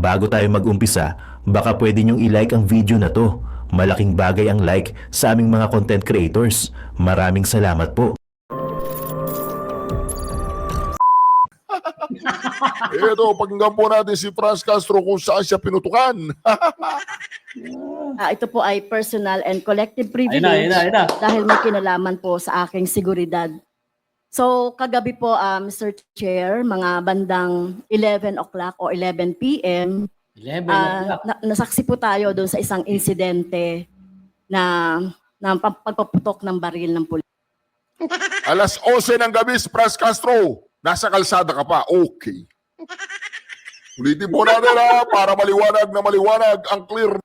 Bago tayo mag-umpisa, baka pwede nyong i-like ang video na to. Malaking bagay ang like sa aming mga content creators. Maraming salamat po. Ito, pakinggan po natin si Franz Castro kung saan siya pinutukan. Ito po ay personal and collective privilege Ayun na. dahil may kinalaman po sa aking seguridad. So, kagabi po, Mr. Chair, mga bandang 11 o'clock o 11 p.m., 11 o'clock. nasaksi po tayo doon sa isang insidente na pagpaputok ng baril ng pulis. Alas 11 ng gabi, si Franz Castro. Nasa kalsada ka pa. Okay. Ulitin po natin para maliwanag na maliwanag ang clear.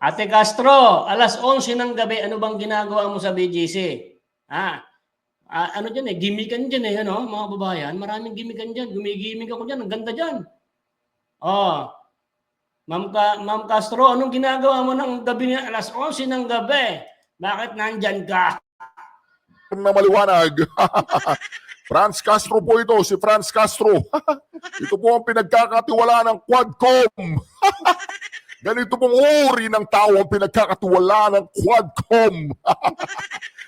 Ate Castro, alas 11 ng gabi, ano bang ginagawa mo sa BGC? Ano dyan gimikan dyan ano, mga babayan. Maraming gimikan dyan. Gumigimik ako dyan. Ang ganda dyan. Ma'am Castro, anong ginagawa mo ng gabi niya? Alas 11 ng gabi. Bakit nandyan ka? Na maliwanag. Franz Castro po ito, si Franz Castro. Ito po ang pinagkakatiwala ng Quadcom. Ganito pong uri ng tao ang pinagkakatiwala ng Quadcom.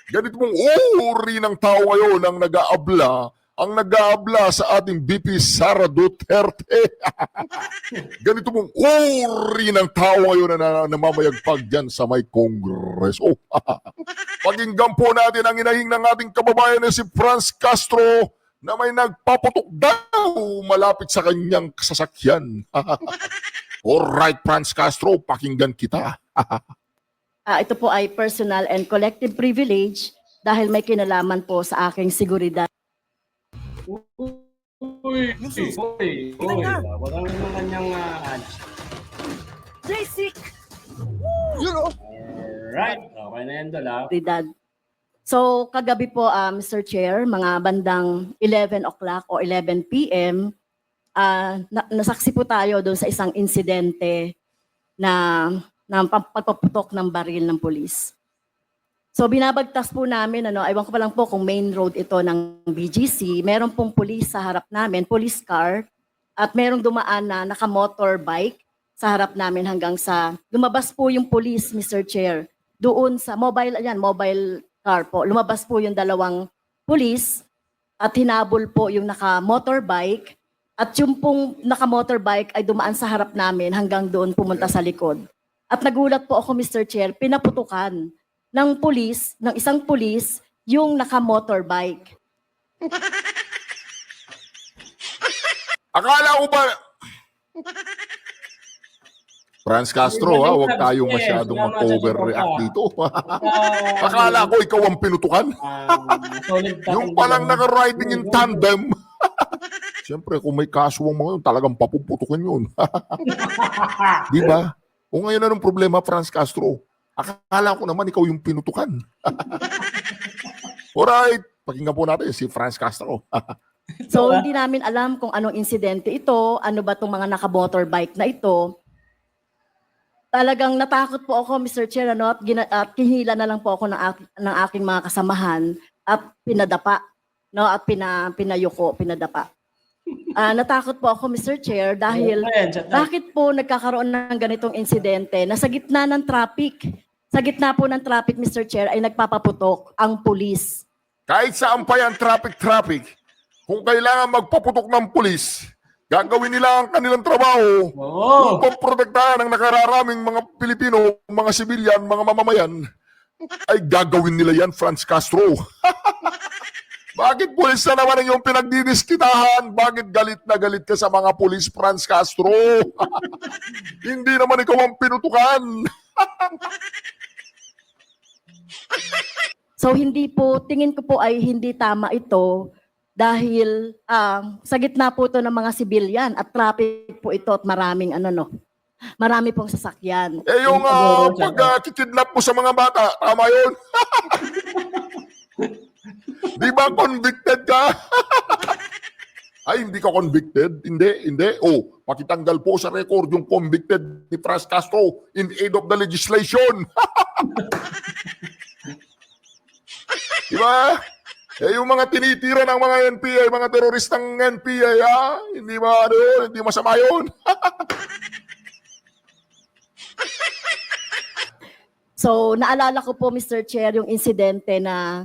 Ganito pong uri ng tao ngayon ang nag-aabla sa ating VP Sara Duterte. Ganito pong uri ng tao ngayon na namamayagpag dyan sa may Congress. Pakinggan po natin ang inahing ng ating kababayan na si Franz Castro na may nagpaputok daw malapit sa kanyang sasakyan. Alright, Franz Castro, pakinggan kita. Ito po ay personal and collective privilege dahil may kinalaman po sa aking seguridad. Uy. Wala naman kanyang Basic! Alright. Okay na yan doon. Seguridad. So, kagabi po, Mr. Chair, mga bandang 11 o'clock o 11 p.m., nasaksi po tayo doon sa isang insidente na pagpaputok ng baril ng pulis. So binabagtas po namin, ewan ko pa lang po kung main road ito ng BGC, meron pong pulis sa harap namin, police car, at merong dumaan na naka-motorbike sa harap namin hanggang sa, lumabas po yung police, Mr. Chair, doon sa mobile car po, lumabas po yung dalawang pulis at hinabol po yung naka-motorbike at yung pong naka-motorbike ay dumaan sa harap namin hanggang doon pumunta sa likod. At nagulat po ako, Mr. Chair, pinaputukan ng isang pulis yung naka-motorbike. Akala ko ba... Franz Castro, huwag tayong masyadong mag-overreact dito. Akala ko ikaw ang pinutukan. Yung palang naka-riding in tandem. Siyempre, kung may kaswang mga yun, talagang papuputukan yun. Di ba? O ngayon anong problema, Franz Castro? Akala ko naman ikaw yung pinutukan. Alright, pakinggan po natin si Franz Castro. So hindi namin alam kung anong insidente ito, ano ba itong mga naka-motorbike na ito. Talagang natakot po ako, Mr. Chair, at kinihila na lang po ako ng aking mga kasamahan at pinadapa, at pinayuko, pinadapa. Natakot po ako, Mr. Chair, dahil bakit po nagkakaroon ng ganitong insidente na sa gitna ng traffic, sa gitna po ng traffic, Mr. Chair, ay nagpapaputok ang pulis. Kahit saan pa yan, traffic, kung kailangan magpaputok ng pulis, gagawin nila ang kanilang trabaho. Kung protektahan ang nakararaming mga Pilipino, mga sibilyan, mga mamamayan, ay gagawin nila yan, Franz Castro. Bakit pulis na naman ang iyong pinagdidiskitahan? Bakit galit na galit ka sa mga pulis, Franz Castro? Hindi naman ikaw ang pinutukan. So tingin ko po ay hindi tama ito dahil sa gitna po ito ng mga sibilyan at traffic po ito at marami pong sasakyan. Yung pag-kidnap mo sa mga bata, tama yun? Di ba convicted ka? Ay, hindi ka convicted? Hindi. Pakitanggal po sa record yung convicted ni Franz Castro in aid of the legislation. Di ba? Eh, yung mga tinitira ng mga NPA, mga teroristang NPA, hindi ano yun, hindi masama yun. So, naalala ko po, Mr. Chair, yung insidente na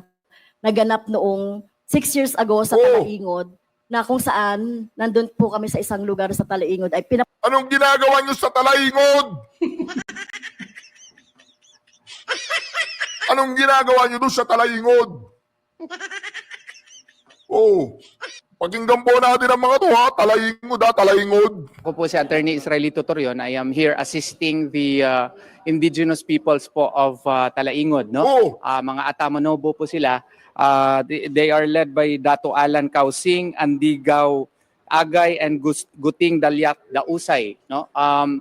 naganap noong 6 years ago sa Oo. Talaingod, na kung saan nandun po kami sa isang lugar sa Talaingod ay Anong ginagawa nyo sa Talaingod? Anong ginagawa nyo doon sa Talaingod? Oh, pakinggan po natin ang mga to ha. Talaingod. Ako po si Attorney Israelito Torion. I am here assisting the indigenous peoples po of Talaingod, no? Oh. Mga Atamanobo po sila. They are led by Dato Alan Kausing, Andigaw Agay, and Guting Dalyak Dausay, no?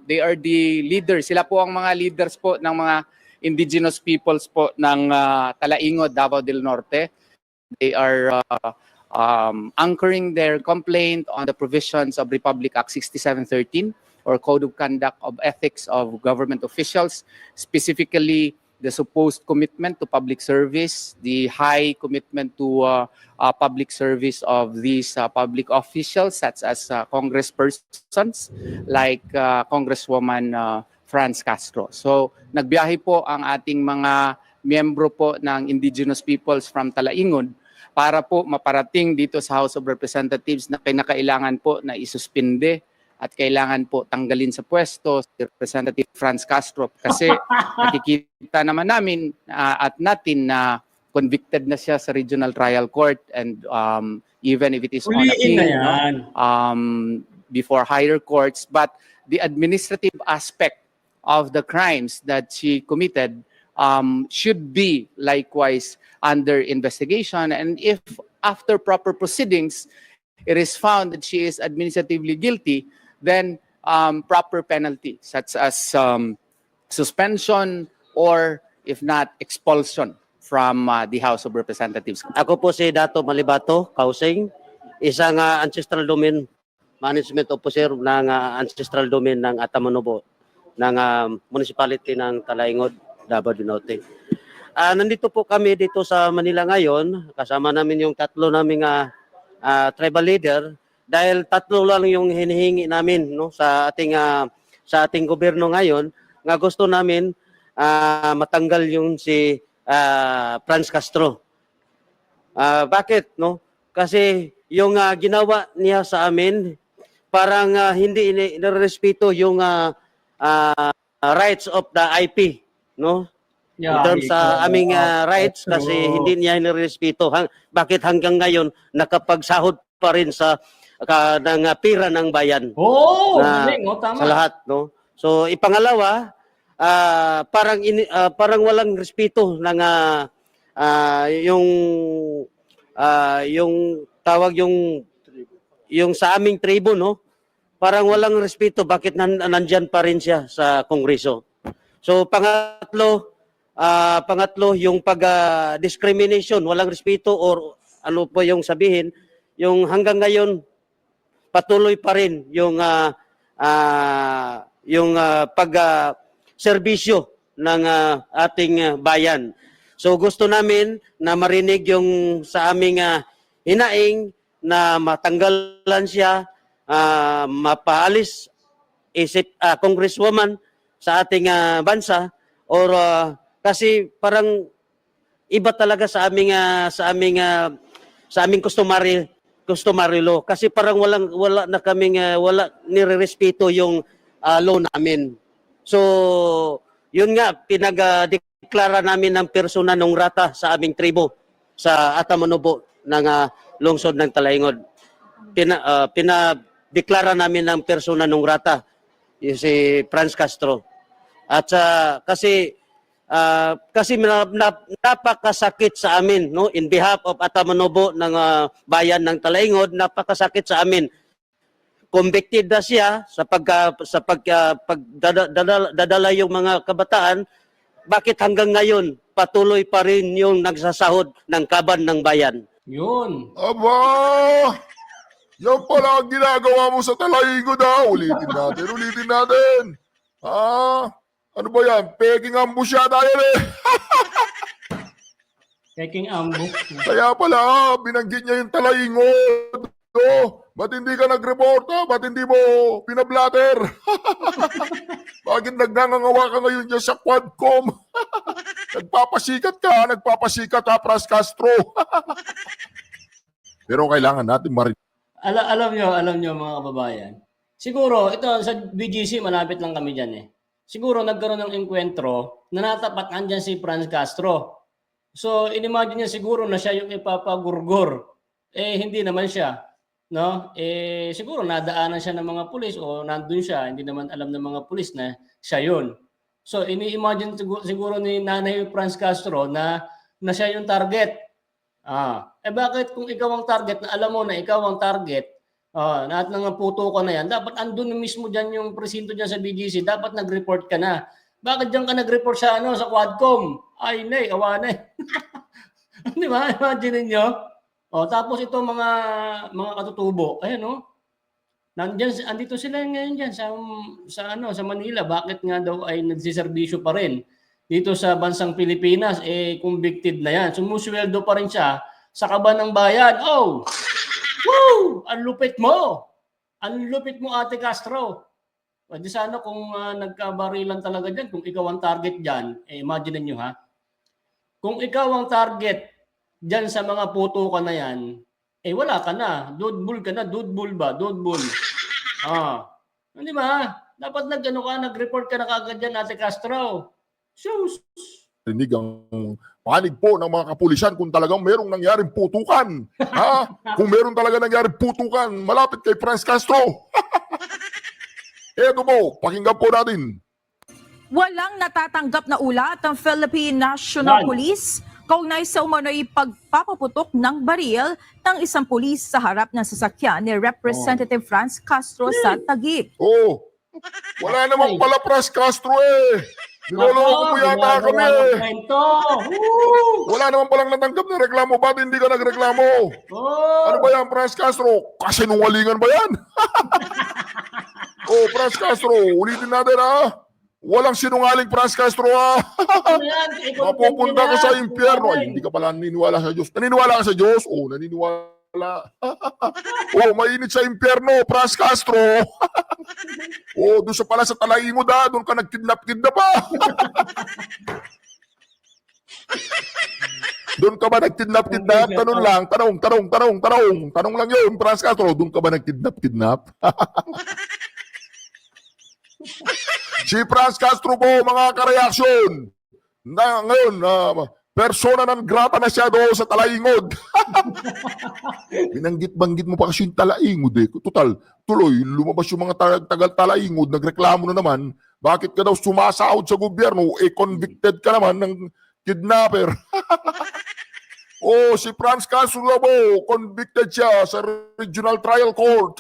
They are the leaders. Sila po ang mga leaders po ng mga indigenous peoples po ng Talaingod, Davao del Norte. They are anchoring their complaint on the provisions of Republic Act 6713 or Code of Conduct of Ethics of Government Officials, specifically the supposed commitment to public service, the high commitment to public service of these public officials such as congresspersons like Congresswoman Franz Castro. So nagbiyahe po ang ating mga miyembro po ng indigenous peoples from Talaingod para po maparating dito sa House of Representatives na kinakailangan po na isuspinde at kailangan po tanggalin sa pwesto si Representative Franz Castro kasi nakikita naman namin at natin na convicted na siya sa Regional Trial Court and even if it is on Huliin na appeal, no, yan. before higher courts, but the administrative aspect of the crimes that she committed should be likewise under investigation, and if after proper proceedings it is found that she is administratively guilty, then proper penalty such as suspension or if not expulsion from the House of Representatives. Ako po si Dato Malibato Kausing, isang ancestral domain management officer ng ancestral domain ng Atamanobo ng municipality ng Talaingod, Davao del Norte. Nandito po kami dito sa Manila ngayon, kasama namin yung tatlo naming tribal leader dahil tatlo lang yung hinihingi namin, no, sa ating gobyerno ngayon, nga gusto namin matanggal yung si Franz Castro. Bakit, no? Kasi yung ginawa niya sa amin parang hindi nirespeto yung rights of the IP, no? In terms sa aming rights kasi hindi niya nirespeto. Bakit hanggang ngayon nakapagsahod pa rin sa ng pira ng bayan? Tama. Sa lahat, no? So ipangalawa, parang walang respeto ng yung tawag yung sa aming tribo, no? Parang walang respeto, bakit nandyan pa rin siya sa Kongreso. So pangatlo yung discrimination, walang respeto or ano po yung sabihin, yung hanggang ngayon patuloy pa rin yung serbisyo ng ating bayan. So gusto namin na marinig yung sa aming hinaing na matanggalan siya, mapaalis congresswoman sa ating bansa or kasi parang iba talaga sa aming customary law kasi parang wala nirerespeto yung law namin. So yun nga pinagdeklara namin ng persona non grata sa aming tribo sa Atamanobo ng lungsod ng Talaingod. Pinadeklara namin ng persona non grata si Franz Castro. At kasi napakasakit sa amin, no, in behalf of Atamanobo ng bayan ng Talaingod, napakasakit sa amin. Convicted na siya sa pagdadala yung mga kabataan, bakit hanggang ngayon patuloy pa rin yung nagsasahod ng kaban ng bayan? Yun. Aba! Yan pala ang ginagawa mo sa Talaingod Ulitin natin. Ano ba yan? Peking ambusyada yan eh. Kay King Ambo. Kaya pala, binanggit niya yung talaingod. Ba't hindi ka nag-reporta? Ba't hindi mo pinablatter? Bakit nagngangawa ka ngayon dyan sa Quadcom? Nagpapasikat ka, Pras Castro. Pero kailangan natin Alam nyo mga kababayan. Siguro, ito sa BGC, malapit lang kami dyan eh. Siguro nagkaroon ng enkwentro na natapat andyan si Franz Castro. So, inimagine niya siguro na siya yung ipapagurgor. Eh, hindi naman siya. No? Eh, siguro nadaanan siya ng mga pulis o nandun siya. Hindi naman alam ng mga pulis na siya yun. So, ini-imagine siguro ni Nanay Franz Castro na siya yung target. Bakit kung ikaw ang target, na alam mo na ikaw ang target, lahat ng puto ka na yan, dapat andun mismo dyan yung presinto dyan sa BGC, dapat nag-report ka na. Bakit dyan ka nag-report sa sa Quadcom? Ay, nay, awanay. Di ba? Imagine nyo. Tapos ito mga katutubo, ayan andito sila ngayon dyan sa Manila. Bakit nga daw ay nagsiservisyo pa rin dito sa bansang Pilipinas, convicted na yan. Sumusweldo pa rin siya sa kaban ng bayan. Oh! Woo! Ang lupit mo! Ang lupit mo, Ate Castro. Pwede sana kung nagkabarilan talaga dyan, kung ikaw ang target dyan, imagine nyo ha. Kung ikaw ang target dyan sa mga puto ka na yan, wala ka na. Dudbul ka na. Dudbul ba? Dudbul. Hindi ba? Dapat nag-report ka na kagad dyan, Ate Castro. Sus! rinig ang panig po ng mga kapulisan kung talagang merong nangyaring putukan. Kung meron talaga nangyaring putukan, malapit kay Franz Castro. Eto po, pakinggan po natin. Walang natatanggap na ulat ang Philippine National Police kaugnay sa umano'y pagpapaputok ng baril ng isang pulis sa harap ng sasakyan ni Representative Franz Castro sa Taguig. Wala naman pala Franz Castro eh. Niloloko mo yata kami eh. Wala naman palang natanggap na reklamo. Ba't hindi ka nagreklamo? Ano ba yan, Franz Castro? Kasinungalingan ba yan? Franz Castro, ulitin natin Walang sinungaling Franz Castro Mapupunta ka sa impyerno. Ay, hindi ka pala naniniwala sa Diyos. Naniniwala ka sa Diyos? Naniniwala. Mainit sa impyerno, Franz Castro. Doon sa pala sa talaingod doon ka nagkidnap-kidnap Doon ka ba nagkidnap-kidnap? Tanong lang yun, Franz Castro. Doon ka ba nagkidnap-kidnap? Si Franz Castro po, mga kareaksyon. Ngayon, persona non grata na siya doon sa talaingod. Binanggit-banggit mo pa kasi yung talaingod eh. Total, tuloy, lumabas yung mga tagal-talaingod, nagreklamo na naman. Bakit ka daw sumasahod sa gobyerno? Convicted ka naman ng kidnapper. Si Franz Castro po, convicted siya sa Regional Trial Court.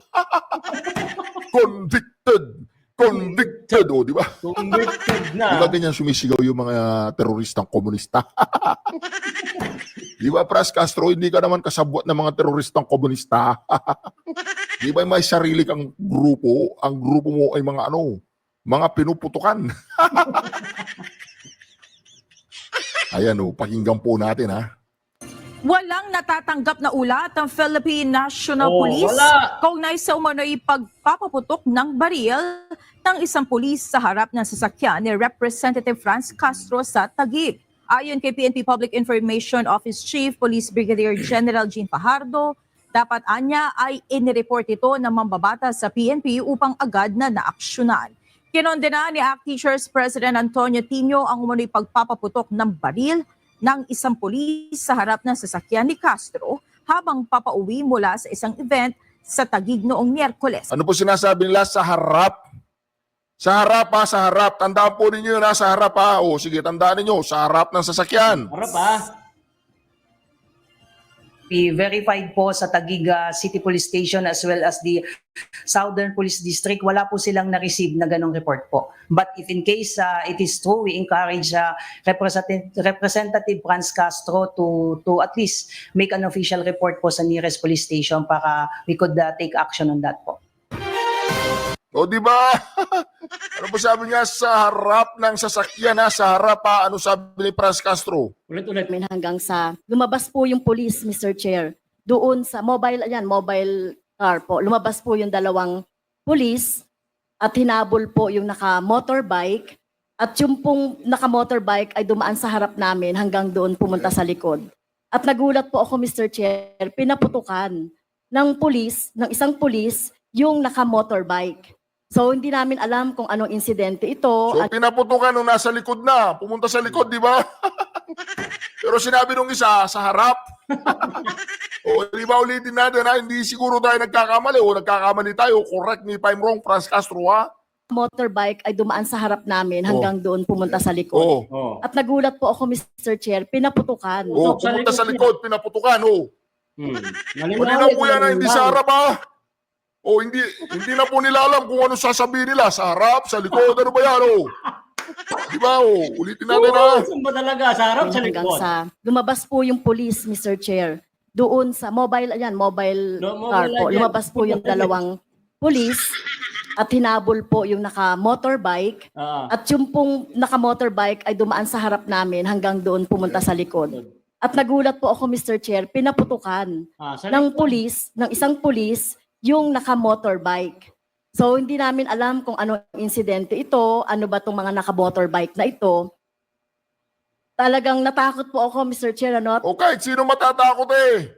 Convicted, di ba? Convicted na. Di ba ganyan sumisigaw yung mga teroristang komunista? Di ba, Franz Castro, hindi ka naman kasabwat ng mga teroristang komunista? Di ba may sarili kang grupo? Ang grupo mo ay mga pinuputukan. Ayan pakinggan po natin Walang natatanggap na ulat ang Philippine National Police kaugnay sa umano'y pagpapaputok ng baril ng isang pulis sa harap ng sasakyan ni Representative Franz Castro sa Taguig. Ayon kay PNP Public Information Office Chief Police Brigadier General Jean Fajardo, dapat anya ay inireport ito ng mambabatas sa PNP upang agad na naaksyonan. Kinondena ni ACT Teachers President Antonio Tino ang umano'y pagpapaputok ng baril ng isang pulis sa harap ng sasakyan ni Castro habang papauwi mula sa isang event sa Taguig noong Miyerkules. Ano po sinasabi nila? Sa harap. Sa harap sa harap. Tandaan po ninyo na sa harap sige, tandaan ninyo, sa harap ng sasakyan. Harap Verified po sa Taguig City Police Station as well as the Southern Police District. Wala po silang na-receive na ganong report po. But if in case it is true, we encourage Representative Franz Castro to at least make an official report po sa nearest police station para we could take action on that po. O di ba? Ano ba sabi niya sa harap ng sasakyan ha? Sa harap ha? Ano sabi ni Franz Castro? Ulit-ulit. Hanggang sa lumabas po yung police, Mr. Chair. Doon sa mobile car po. Lumabas po yung dalawang police at hinabol po yung naka-motorbike. At yung pong naka-motorbike ay dumaan sa harap namin hanggang doon pumunta sa likod. At nagulat po ako, Mr. Chair, pinaputukan ng isang police, yung naka-motorbike. So hindi namin alam kung anong insidente ito. So pinaputukan nung nasa likod na. Pumunta sa likod, di ba? Pero sinabi nung isa, sa harap. O di ba ulitin natin ha? Hindi siguro tayo nagkakamali o nagkakamali tayo. Correct me if I'm wrong, Franz Castro ha? Motorbike ay dumaan sa harap namin hanggang doon pumunta sa likod. Oo. Oh. At nagulat po ako, Mr. Chair, pinaputukan. Oh, pumunta sa likod, pinaputukan, oh. Malinaw po yan na hindi sa harap, ha? O hindi na po nila alam kung ano sasabihin nila. Sa harap, sa likod, ano ba yan, oh? Di ba, oh? Ulitin natin, ha? Saan ba talaga? Sa harap, sa Hanggang likod? sa lumabas po yung police, Mr. Chair. Doon sa mobile car po. yan. Lumabas po yung dalawang police at hinabol po yung naka-motorbike. At yung pong naka-motorbike ay dumaan sa harap namin hanggang doon pumunta sa likod. At nagulat po ako, Mr. Chair, pinaputukan Sa ng isang police yung naka-motorbike. So hindi namin alam kung ano insidente ito, ano ba itong mga naka-motorbike na ito. Talagang natakot po ako, Mr. Chair, ano? O kahit sino matatakot eh.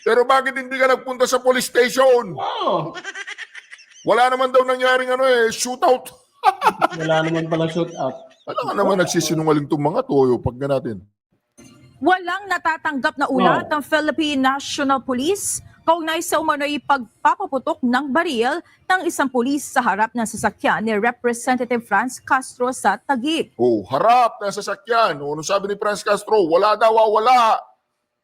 Pero bakit hindi ka nagpunta sa police station? Oh, Wala naman daw nangyaring shootout. wala naman pala shoot out. Wala naman nagsisinungaling itong mga toyo pag natin. Walang natatanggap na ulat ng Philippine National Police kaugnay sa umano'y pagpapaputok ng baril ng isang pulis sa harap ng sasakyan ni Representative Franz Castro sa Taguig. Oh, harap na sasakyan. O, ano sabi ni Franz Castro? Wala daw, wala.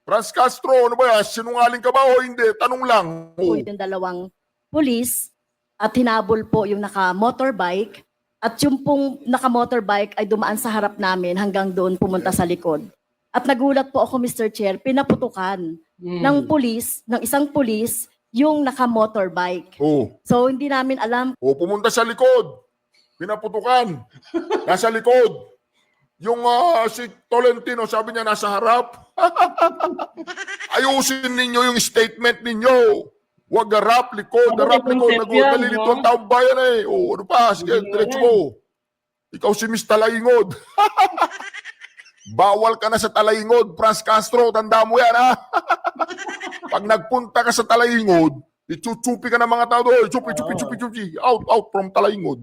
Franz Castro, ano ba yan? Sinungaling ka ba o hindi? Tanong lang. Po Oh. yung dalawang police at hinabol po yung naka-motorbike. At yung pong naka-motorbike ay dumaan sa harap namin hanggang doon pumunta sa likod. At nagulat po ako, Mr. Chair, pinaputukan ng isang police yung naka-motorbike. Oh. So hindi namin alam O, pumunta sa likod. Pinaputukan. Nasa likod. Yung si Tolentino, sabi niya nasa harap. Ayusin ninyo yung statement ninyo. Huwag harap, likod, harap, likod. Nalilito ang taong bayan eh. O, ano pa? Sige, diretso mo. Ikaw si Miss Talaingod. Bawal ka na sa Talaingod, Franz Castro. Tanda mo yan, ha? Pag nagpunta ka sa Talaingod, ichuchupi ka ng mga tao doon. Chupi. Out from Talaingod.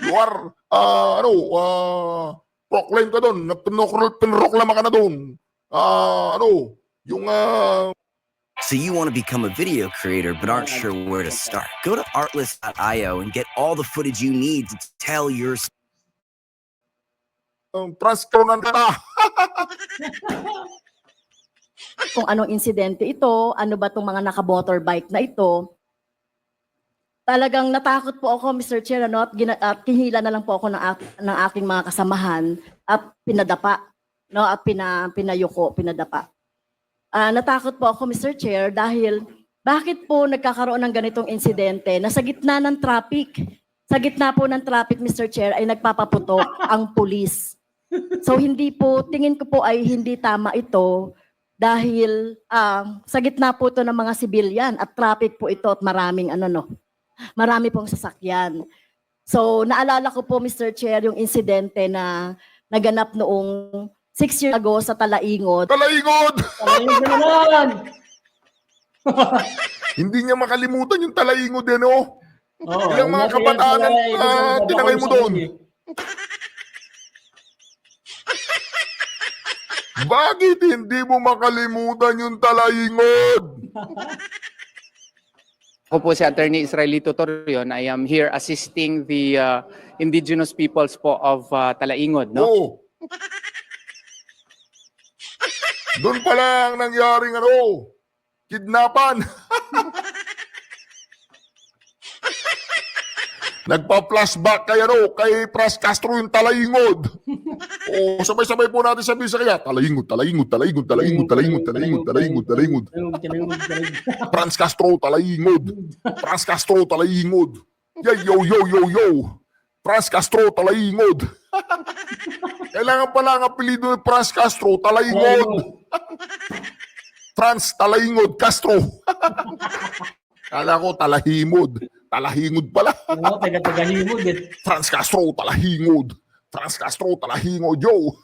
You are, proclaim ka doon. Pinroklama ka na doon. So you want to become a video creator but aren't sure where to start? Go to artlist.io and get all the footage you need to tell your story. Franz Castro nandata. kung anong insidente ito, ano ba itong mga naka-motorbike na ito. Talagang natakot po ako, Mr. Chair, ano, at kinihila na lang po ako ng aking mga kasamahan at pinadapa, no, at pinadapa. Natakot po ako, Mr. Chair, dahil bakit po nagkakaroon ng ganitong insidente na sa gitna ng traffic? Sa gitna po ng traffic, Mr. Chair, ay nagpapaputok ang pulis. So tingin ko po ay hindi tama ito dahil sa gitna po ito ng mga sibilyan at traffic po ito at marami pong sasakyan. So naalala ko po, Mr. Chair, yung insidente na naganap noong 6 years ago sa Talaingod. Talaingod! naman! Hindi niya makalimutan yung Talaingod din, oh. Oo, Ilang mga kabataan tinangay mo doon. Bakit hindi mo makalimutan yung Talaingod? Ako po si Attorney Israelito Torion. I am here assisting the indigenous peoples po of Talaingod, no? Oo. Doon pala ang nangyaring kidnapan. Nagpa-flashback kay Pras Castro yung talaingod. O sabay-sabay po natin sabihin sa kanya, talaingod. Franz Castro, talaingod. Franz Castro, talaingod. Yo. Franz Castro, talaingod. Kailangan pala ang apelido ni Franz Castro, talaingod. Franz Talaingod Castro. Kala ko talahimod. Talahingod pala. Oo, taga-tagahimod eh. Franz Castro, talahingod. Franz Castro, talahingod, yo.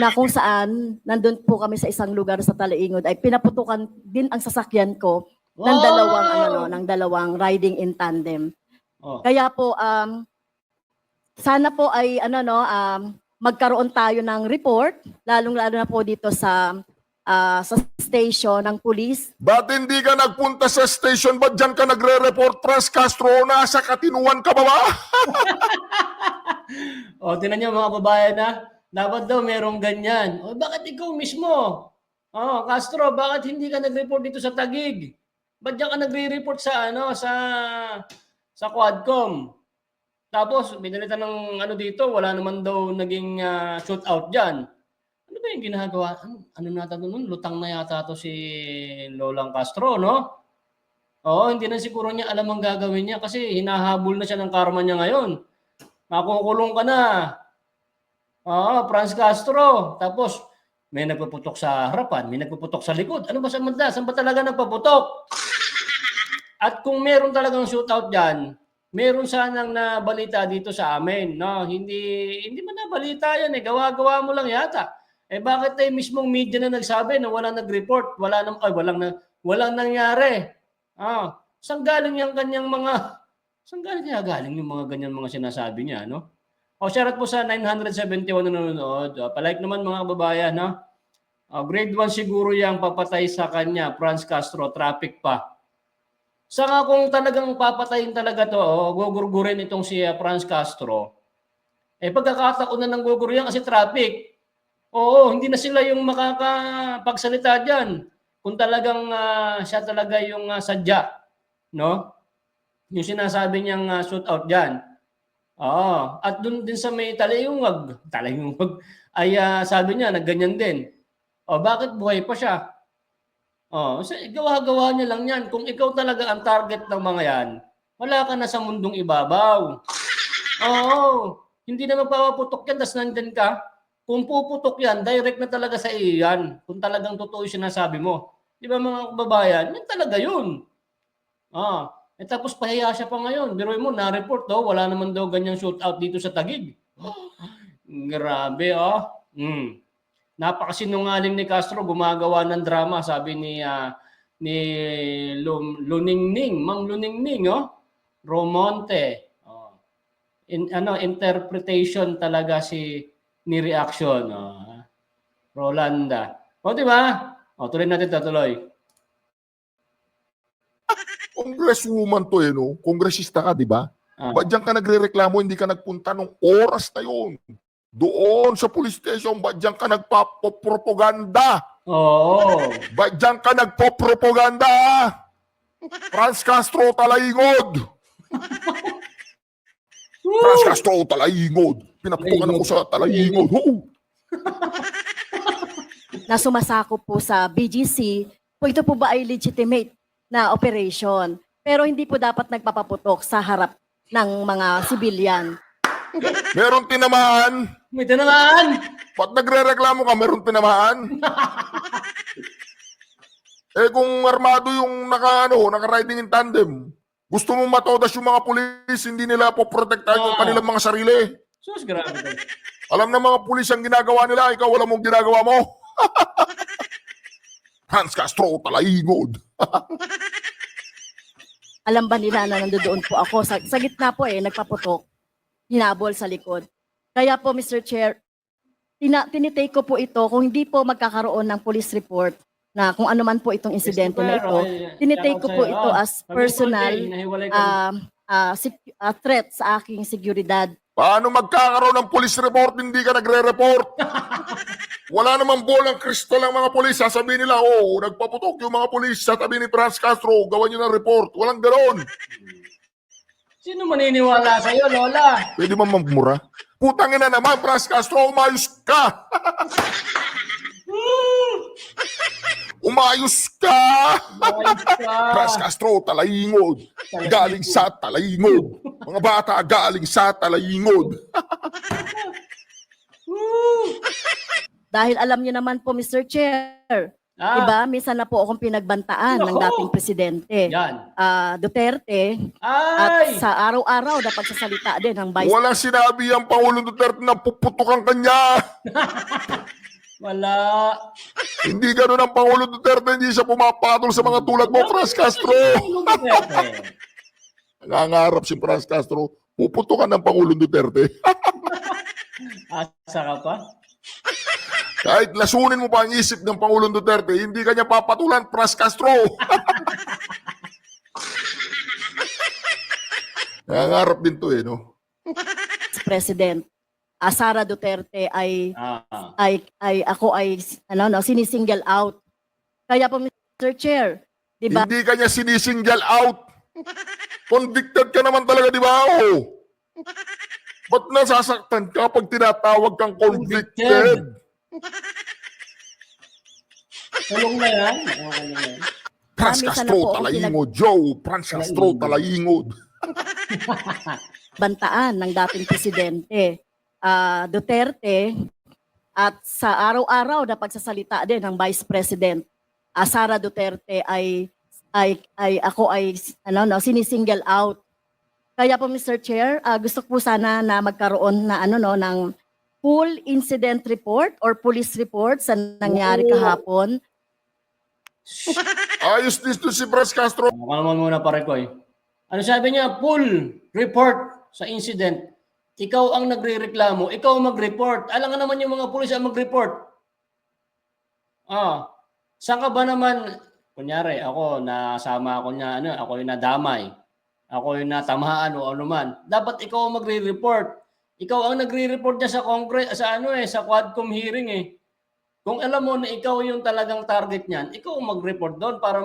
Na kung saan, nandun po kami sa isang lugar sa Talaingod, ay pinaputukan din ang sasakyan ko ng dalawang riding in tandem. Oh. Kaya po, sana po ay magkaroon tayo ng report, lalong-lalo na po dito sa station ng pulis. Ba't hindi ka nagpunta sa station? Ba't dyan ka nagre-report, Franz Castro? Nasa katinuan ka ba? O, tinan niyo mga babayan na, dapat daw merong ganyan. O, bakit ikaw mismo? O, Castro, bakit hindi ka nag-report dito sa Taguig? Ba't diyan ka nagre-report sa Quadcom? Tapos, binalita ng dito, wala naman daw naging shootout dyan. Ano ba yung ginagawa? Ano nata doon? Lutang na yata to si Lolang Castro, no? Oo, hindi na siguro niya alam ang gagawin niya kasi hinahabol na siya ng karma niya ngayon. Makukulong ka na. Oo, Franz Castro. Tapos, may nagpuputok sa harapan, may nagpuputok sa likod. Ano ba sa manda? Saan ba talaga nagpaputok? At kung meron talagang shootout dyan, meron sanang nabalita dito sa amin, no? Hindi man nabalita yan eh. Gawa-gawa mo lang yata. Eh bakit mismong media na nagsabi na walang nag-report, walang nangyari? Saan galing yung mga ganyan mga sinasabi niya, no? O shoutout po sa 971 na nanonood. Palike naman mga kababayan, no? Grade 1 siguro yung papatay sa kanya, Franz Castro, traffic pa. Saka kung talagang papatayin talaga to, gugurgurin itong si Franz Castro, pagkakataon na ng gugurgurin kasi traffic. Oo, hindi na sila yung makakapagsalita dyan. Kung talagang siya talaga yung sadya, no? Yung sinasabi niyang shootout dyan. Oo, at dun din sa may Talaingog ay sabi niya, nagganyan din. O, bakit buhay pa siya? Oh, so gawa-gawa niya lang 'yan. Kung ikaw talaga ang target ng mga 'yan, wala ka na sa mundong ibabaw. Oo, hindi na magpapaputok 'yan tas nandiyan ka. Kung puputok 'yan, direct na talaga sa iyo 'yan. Kung talagang totoo 'yung sinasabi mo. 'Di ba mga kababayan? 'Yan talaga 'yun. Tapos pahiya siya pa ngayon. Biruin mo, na-report daw, wala naman daw ganyang shootout dito sa Taguig. Grabe, Napakasinungaling ni Castro, gumagawa ng drama, sabi ni Luningning, Mang Luningning, Romonte. Interpretation talaga ni reaction. Rolanda. O, di ba? O, tuloy natin tuloy. Congresswoman to no? Kongresista ka, di ba? Ba't dyan ka nagre-reklamo, hindi ka nagpunta nung oras na yun? Doon sa police station, ba't dyan ka nagpapropaganda? Oo. Ba't dyan ka nagpapropaganda? Franz Castro, talaingod! Franz Castro, talaingod! Pinaputukan ako sa talaingod. Na sumasakop po sa BGC, ito po ba ay legitimate na operation? Pero hindi po dapat nagpapaputok sa harap ng mga civilian. Meron tinamaan. May tinamaan. Ba't nagre-reklamo ka, meron tinamaan? Kung armado yung naka-riding in tandem, gusto mong matodas yung mga pulis, hindi nila poprotektahan yung kanilang mga sarili. Sus, grabe. Alam na mga pulis ang ginagawa nila, ikaw wala mong ginagawa mo. Franz Castro, talaingod. Alam ba nila na nandoon po ako? Sa gitna po nagpaputok. Hinabol sa likod. Kaya po, Mr. Chair, tinitake ko po ito, kung hindi po magkakaroon ng police report na kung ano man po itong insidente na ito, tinitake ko po ito as personal threat sa aking seguridad Paano magkakaroon ng police report, hindi ka nagre-report? Wala namang bolang kristal ang mga polis. Sasabihin nila, oh, nagpaputok yung mga polis sa tabi ni Franz Castro, gawan nyo ng report. Walang ganon. Sino maniniwala sa'yo, Lola? Pwede ba magmura? Putang ina naman, Franz Castro, umayos ka! Umayos ka! Ayos ka. Franz Castro, talayingod. Galing sa talayingod. Mga bata, galing sa talayingod. Dahil alam niyo naman po, Mr. Chair, diba, minsan na po akong pinagbantaan ng Nako. dating presidente. Yan. Duterte, at Ay! sa araw-araw na pagsasalita din ng Vice Walang sinabi ang Pangulong Duterte na puputukan kanya. Wala. Hindi ganun ang Pangulong Duterte, hindi siya pumapatol sa mga tulad mo, Franz Castro. Nangangarap si Franz Castro, puputukan ng Pangulong Duterte. Asa ka pa? Kahit lasunin mo pa ang isip ng Pangulong Duterte, hindi kanya papatulan, Franz Castro. Nangangarap din to no? President, Sara Duterte ay sinisingle out. Kaya po, Mr. Chair, di ba? Hindi kanya sinisingle out. Convicted ka naman talaga, di ba? Oh. Ba't nasasaktan ka pag tinatawag kang convicted? Tulong na yan. Okay na yan. Franz Marami Castro, sana po ang talayingod. Joe, Franz Castro, talayingod. Bantaan ng dating presidente Duterte, at sa araw-araw na pagsasalita din ng Vice President Sara Duterte ay sinisingle out. Kaya po, Mr. Chair, gusto ko sana na magkaroon na ng full incident report or police report sa nangyari kahapon. Ayos dito si Franz Castro. Kalma muna pare ko. Ano sabi niya? Full report sa incident. Ikaw ang nagre-reklamo, ikaw mag-report. Alam nga naman yung mga pulis ang mag-report. Saan ka ba naman, kunyari, ako, nasama ako niya, ako yung nadamay. Ako yung natamaan o ano man. Dapat ikaw ang magre-report. Ikaw ang nagre-report niya sa Congress, sa Quadcom hearing eh. Kung alam mo na ikaw yung talagang target niyan, ikaw ang mag-report doon para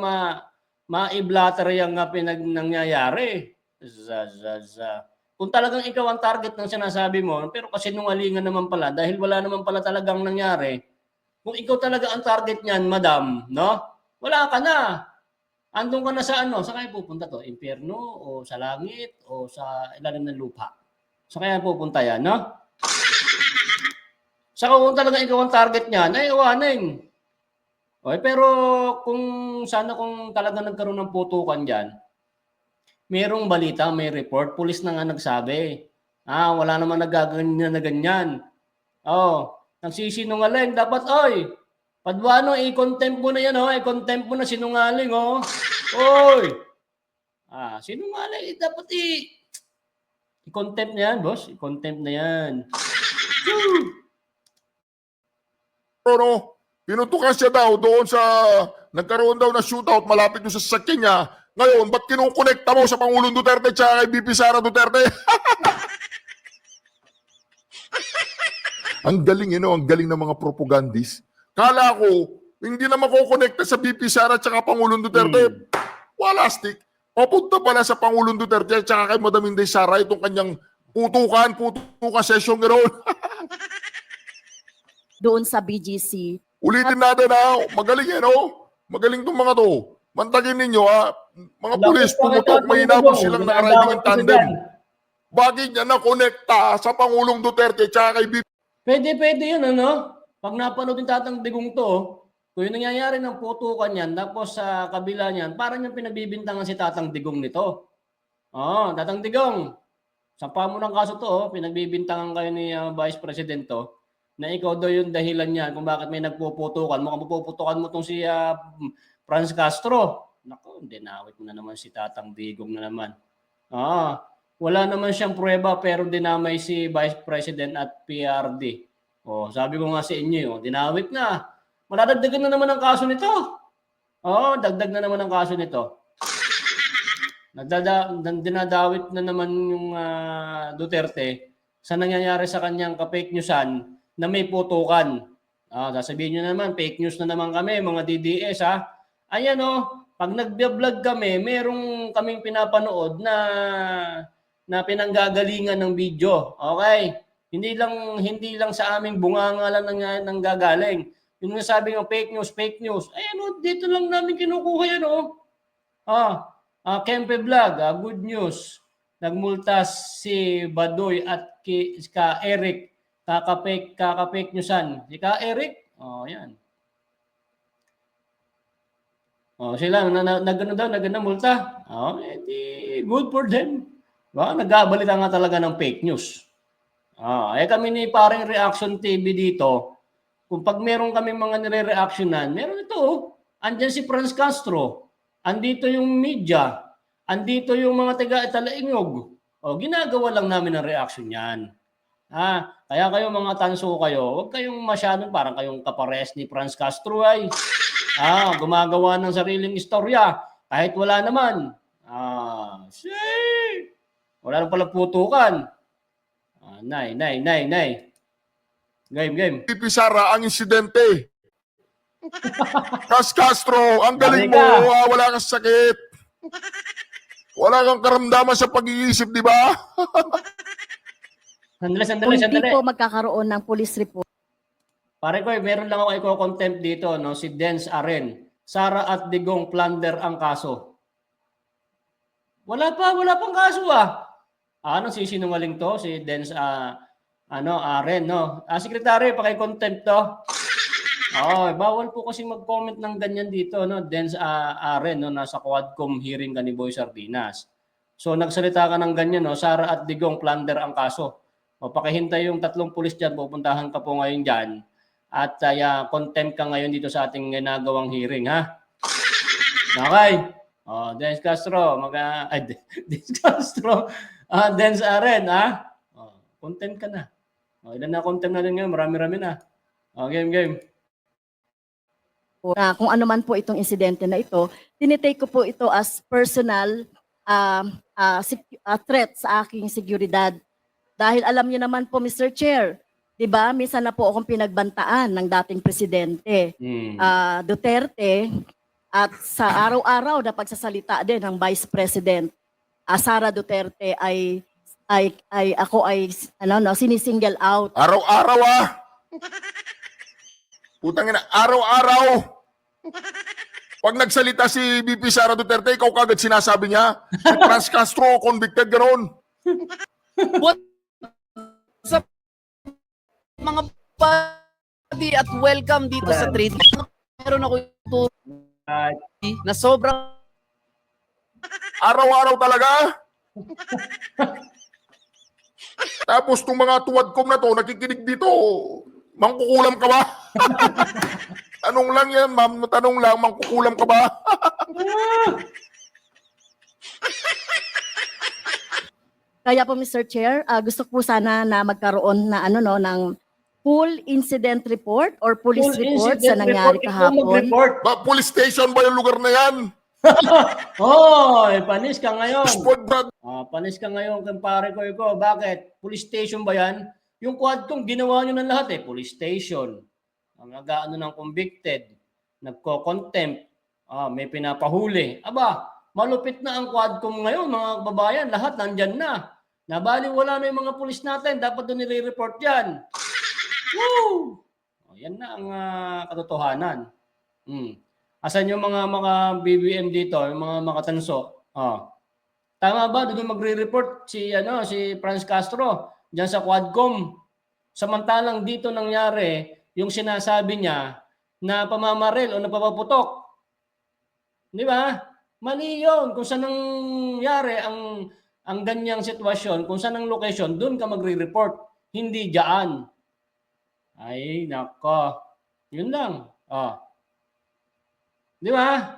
ma-i-blatter yung nangyayari. Kung talagang ikaw ang target ng sinasabi mo, pero kasi nungalingan naman pala, dahil wala naman pala talagang nangyari, kung ikaw talaga ang target niyan, madam, no? Wala ka na. Andun ka na sa Saan kayo pupunta to? Impyerno o sa langit o sa ilalim ng lupa? Saan kaya pupunta yan, no? Saka kung talaga ikaw ang target niyan, ay iwanin. Okay, pero kung talaga nagkaroon ng putukan dyan, merong balita, may report, pulis na nga nagsabi. Wala naman nagaganyan na ganyan. Nagsisinungaling. Dapat, Paduano, i-contempt mo na yan, i-contempt mo na sinungaling, sinungaling, dapat i-contempt na yan, boss. I-contempt na yan. Pinutukan siya daw doon sa nagkaroon daw na shootout malapit doon sa sasakyan niya. Ngayon, ba't kinukonekta mo sa Pangulong Duterte at kay BP Sara Duterte? Ang galing, ang galing ng mga propagandis. Kala ko, hindi na makokonekta sa BP Sara at Pangulong Duterte. Walastik. Papunta pala sa Pangulong Duterte at kay Madam Inday Sara itong kanyang putukan session ganoon. Doon sa BGC. Ulitin natin magaling magaling itong mga to. Mantagin ninyo mga pulis pumutok, may inabot silang nakariding in tandem. Bakit niya na-connecta sa Pangulong Duterte at kay BP? Pwede yun, Pag napanood yung Tatang Digong to, kung yung nangyayari ng putukan yan, tapos sa kabila niyan, parang yung pinagbibintangan si Tatang Digong nito. Tatang Digong, sampa mo ng kaso to, pinagbibintangan kayo ni Vice President to, na ikaw daw yung dahilan niyan kung bakit may nagpuputukan. Mukhang puputukan mo tong si Franz Castro. Naku, dinawit mo na naman si Tatang Digong na naman. Wala naman siyang pruweba pero dinamay si Vice President at PRD. Sabi ko nga sa inyo, dinawit na. Madadagdagan na naman ang kaso nito. Dagdag na naman ang kaso nito. Dinadawit na naman yung Duterte sa nangyayari sa kanyang ka-fake newsan na may putukan. Sasabihin nyo naman, fake news na naman kami, mga DDS ha. Ayan pag nag-vlog kami, merong kaming pinapanood na pinanggagalingan ng video. Okay? Hindi lang sa aming bunganga lang nang gagaling. Yung nasabi ng fake news. Ayan dito lang namin kinukuha yan Kempe Vlog, good news. Nagmultas si Badoy at ka Eric kakapake newsan. Si ka Eric, yan. Sila nagana multa. Good for them. Nagbabalita nga talaga ng fake news. Kami ni paring Reaction TV dito, kung pag meron kami mga nire-reactionan, meron ito. Andyan si Franz Castro. Andito yung media. Andito yung mga taga-Talaingog. Ginagawa lang namin ang reaction yan. Kaya kayo mga tanso kayo, huwag kayong masyadong parang kayong kapares ni Franz Castro ay. Gumagawa ng sariling istorya. Kahit wala naman. Wala na pala putukan. Nay. Game. VP Sara ang insidente. Castro, ang galing mo, wala kang sakit. Wala kang karamdaman sa pag-iisip, di ba? Kung hindi po magkakaroon ng police report. Pare ko, meron lang ako i-contempt dito, si Dens Aren. Sara at Digong plunder ang kaso. Wala pang kaso Anong sisinungaling to? Si Dens Aren, Secretary, paki-contempt to. Bawal po kasi mag-comment ng ganyan dito, Dens Aren, nasa Quadcom hearing ka ni Boy Sardinas. So nagsalita ka ng ganyan, Sara at Digong plunder ang kaso. Pakihintay yung 3 pulis dyan, pupuntahan ka po ngayon dyan. At contempt ka ngayon dito sa ating ginagawang hearing, ha? Okay. Dens Castro, Dens Castro, Dens Aren, contempt ka na. Ilan na contempt natin ngayon? Marami-rami na. Game. Kung ano man po itong insidente na ito, tinitake ko po ito as personal threat sa aking seguridad. Dahil alam niyo naman po, Mr. Chair, di ba, minsan na po akong pinagbantaan ng dating presidente Duterte at sa araw-araw na pagsasalita din ng Vice President Sara Duterte ay sinisingle out. Araw-araw Putang ina, araw-araw. Pag nagsalita si VP Sara Duterte, ikaw kagad sinasabi niya, si Franz Castro, convicted ganoon. What's up, mga buddy, at welcome dito sa trading. Meron ako ito na sobrang Araw-araw talaga. Tapos itong mga tuwadkom na to, nakikinig dito, mangkukulam ka ba? Tanong lang yan, ma'am. Tanong lang, mangkukulam ka ba? Kaya po, Mr. Chair, gusto ko po sana na magkaroon na ng full incident report or police report sa nangyari kahapon. Police station ba yung lugar na yan? Panis ka ngayon. Sport brad. Panis ka ngayon, kumpare ko. Bakit? Police station ba yan? Yung Quadcom, ginawa nyo ng lahat police station. Nag-aano ng convicted, nagko-contempt, may pinapahuli. Malupit na ang Quadcom ngayon, mga kababayan, lahat nandyan na. Nabali wala na yung mga pulis natin, dapat doon nire-report yan. Woo! Yan na ang katotohanan. Asan yung mga BBM dito, yung mga makatanso? Tama ba doon magre-report si Franz Castro diyan sa Quadcom? Samantalang dito nangyari yung sinasabi niya na pamamaril o napapaputok. Di ba? Mali yun. Kung saan nangyari ang ganyang sitwasyon, kung saan ang location, doon ka magre-report. Hindi diyan. Ay, nako. Yun lang. Di ba?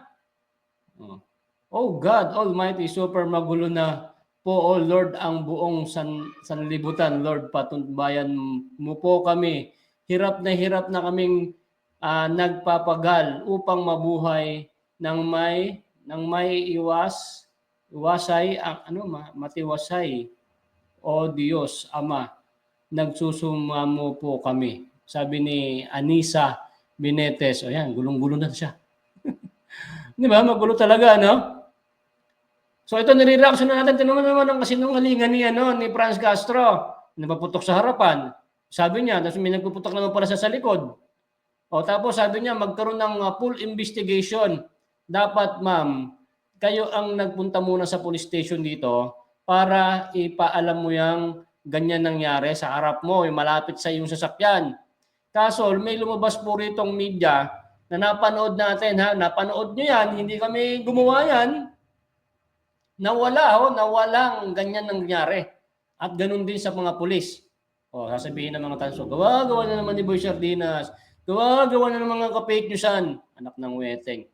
Oh God Almighty, super magulo na po, oh Lord, ang buong sanlibutan. Lord, patnubayan mo po kami. Hirap na kaming nagpapagal upang mabuhay ng may matiwasay, O Diyos, Ama. nagsusumamo po kami. Sabi ni Anisa Binetes. O yan, gulong-gulo na siya. Di ba? Magulo talaga, no? So ito, nire-reaction na natin. Tinanong naman ang kasinungalingan ni Franz Castro. Napaputok sa harapan. Sabi niya, tapos may nagpuputok naman pala sa likod. O tapos sabi niya, magkaroon ng full investigation. Dapat, ma'am, kayo ang nagpunta muna sa police station dito para ipaalam mo yung ganyan nangyari sa harap mo, yung malapit sa iyong sasakyan. Kaso, may lumabas po ritong media na napanood natin, ha? Napanood nyo yan, hindi kami gumawa yan. Nawalang ganyan nangyari. At ganun din sa mga pulis. O, sasabihin ng mga tanso, gawa na naman ni Boy Sardinas, gawa na ng mga ka-fake newsan, anak ng weteng.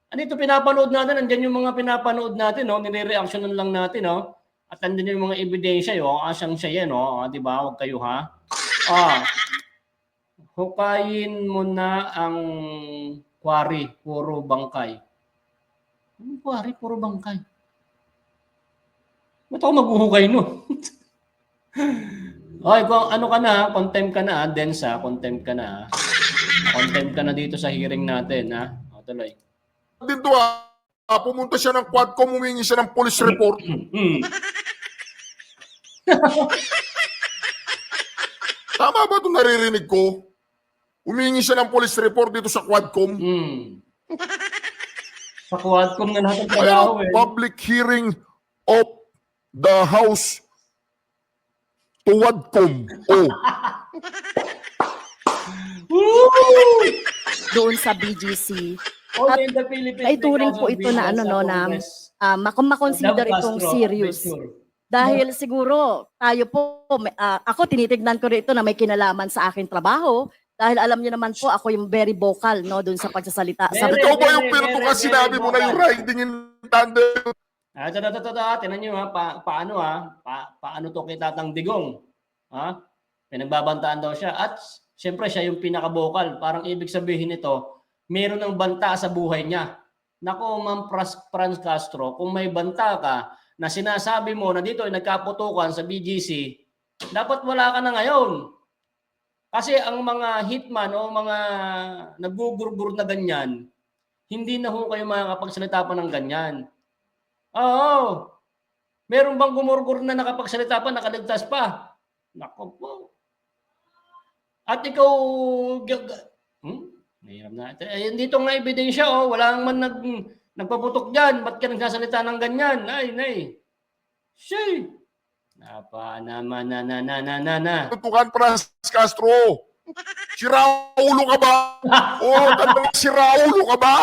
Ano ito pinapanood natin? Andiyan yung mga pinapanood natin, no? Nire-reactionan lang natin, no? At andiyan yung mga ebidensya, yo. Asyang siya yan, no? Di ba? Huwag kayo, ha? Hukayin mo na ang quarry, puro bangkay. Anong quarry, puro bangkay? Ba't ako maghuhukay, no? Okay, kung ano ka na, contempt ka na, Densa, contempt ka na. Contempt ka na dito sa hearing natin, ha? O, tuloy. Dito pumunta siya ng Quadcom, humingi siya ng police report. Tama ba itong naririnig ko? Humingi siya ng police report dito sa Quadcom. Sa Quadcom na lahat ng trabaho, Kaya public hearing of the House to Quadcom. Doon sa BGC. Only in the Philippines, Naituring because po of ito na bills ano sa no na Congress. makonsider Love itong Castro, serious. make sure. Dahil siguro tayo po ako tinitignan ko rin ito na may kinalaman sa aking trabaho dahil alam niyo naman po ako yung very vocal no doon sa pagsasalita. Sa Ikaw ba yung pinutukan sinabi mo na yung riding in tandem? Tinan nyo, paano to kay Tatang Digong? Ha? Pinagbabantaan daw siya. At siyempre siya yung pinaka-vocal. Parang ibig sabihin nito, meron ng banta sa buhay niya. Nako, Ma'am Franz Castro, kung may banta ka na sinasabi mo na dito ay nagkaputukan sa BGC, dapat wala ka na ngayon. Kasi ang mga hitman o mga nagugurgur na ganyan, hindi na ho kayo makakapagsalita pa ng ganyan. Oo. Meron bang gumurgur na nakapagsalita pa, nakaligtas pa? Nako po. At ikaw, mahirap na. Dito nga ebidensya, wala man nagpaputok dyan. Ba't ka nagsasalita ng ganyan? Nay. Shay. Tutukan Franz Castro. Si Raulo ka ba? Tanong si Raulo ka ba?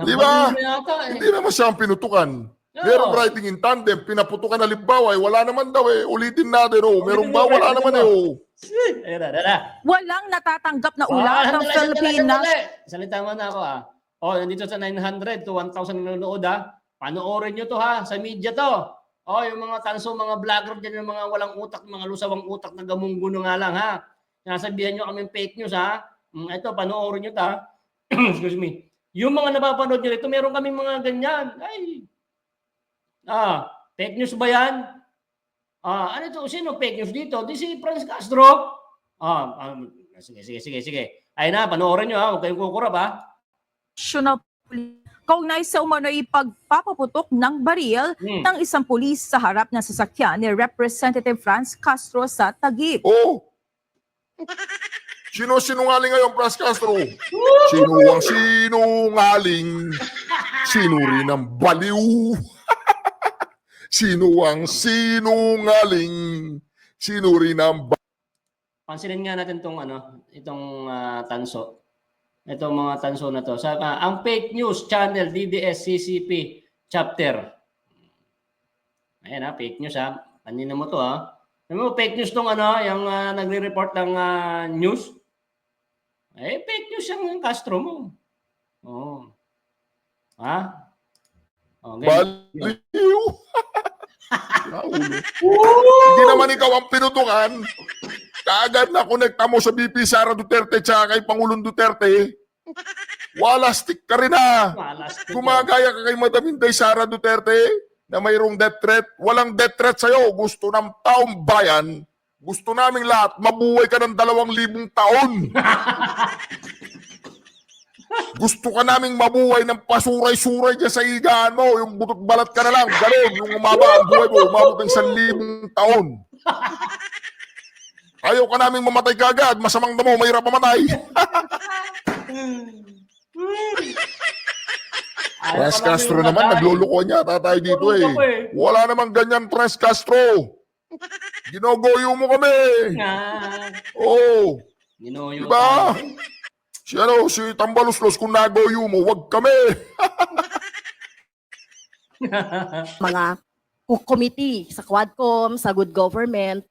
Di ba? Hindi naman siya ang pinutukan. Merong riding in tandem, pinaputukan na limbawa, wala naman daw Ulitin natin, Merong ba? Wala naman Walang natatanggap na ulat ng Philippine Salita mo na ako, nandito sa 900 to 1,000 nanonood, Panoorin nyo to, sa media to. Yung mga tanso, mga vlogger dyan, yung mga walang utak, mga lusawang utak na gamungguno nga lang, Nasabihan nyo kaming fake news, Ito, panoorin nyo to, Excuse me. Yung mga napapanood nyo rito, meron kaming mga ganyan. Fake news ba yan? Ano ito? Sino fake news dito? Di si Franz Castro. Sige. Ay na, panoorin nyo, huwag kayong kukurap, National Police kaugnay sa umano'y pagpapaputok ng baril ng isang pulis sa harap ng sasakyan ni Representative Franz Castro sa Taguig. Sino sinungaling ngayon, Franz Castro? Sino ang sinungaling? Sino rin ang baliw? Sino ang sinungaling? Sino rin ang Pansinin nga natin itong tanso. Itong mga tanso na to. Ang fake news channel, DDS, CCP, chapter. Ayan fake news Kanina mo to fake news tong yung nagre-report ng news. Fake news yung Castro mo. Okay. baliw? Hindi naman ikaw ang pinutukan. Kaagad na konekta mo sa BP Sara Duterte tsaka kay Pangulong Duterte. Walastik ka rin ah. Malas ko. Gumagaya ka kay Madam Inday Sara Duterte na mayroong death threat. Walang death threat sa'yo. Gusto ng taong bayan, gusto naming lahat, mabuhay ka ng 2,000 taon. Gusto ka naming mabuhay ng pasuray-suray dyan sa higaan mo. Yung butot balat ka na lang. Ganon. Yung umaba ang buhay mo, umabot ng 1,000 taon. Ayaw ka naming mamatay kagad. Masamang damo, mahirap mamatay. Franz Castro naman, naglulukuhan niya tayo dito eh. Wala namang ganyan, Franz Castro. Ginogoyo mo kami. Oo. Ginoyo Diba? Si Tambaluslos, kung nagoyo mo, wag kami. Mga committee sa Quadcom, sa Good Government.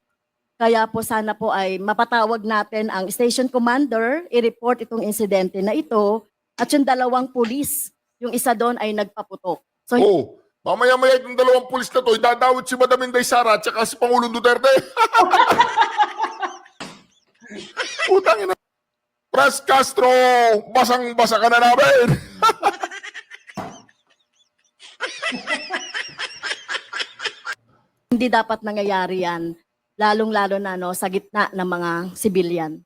Kaya po sana po ay mapatawag natin ang station commander, i-report itong insidente na ito, at yung 2 pulis, yung isa doon ay nagpaputok. So, Oo. Mamaya-maya itong 2 pulis na to, idadawit si Madam Inday Sara at saka si Pangulong Duterte. Putang ina. Franz Castro, basang-basa ka na namin. hindi dapat nangyayari yan, lalong-lalo na sa gitna ng mga sibilyan.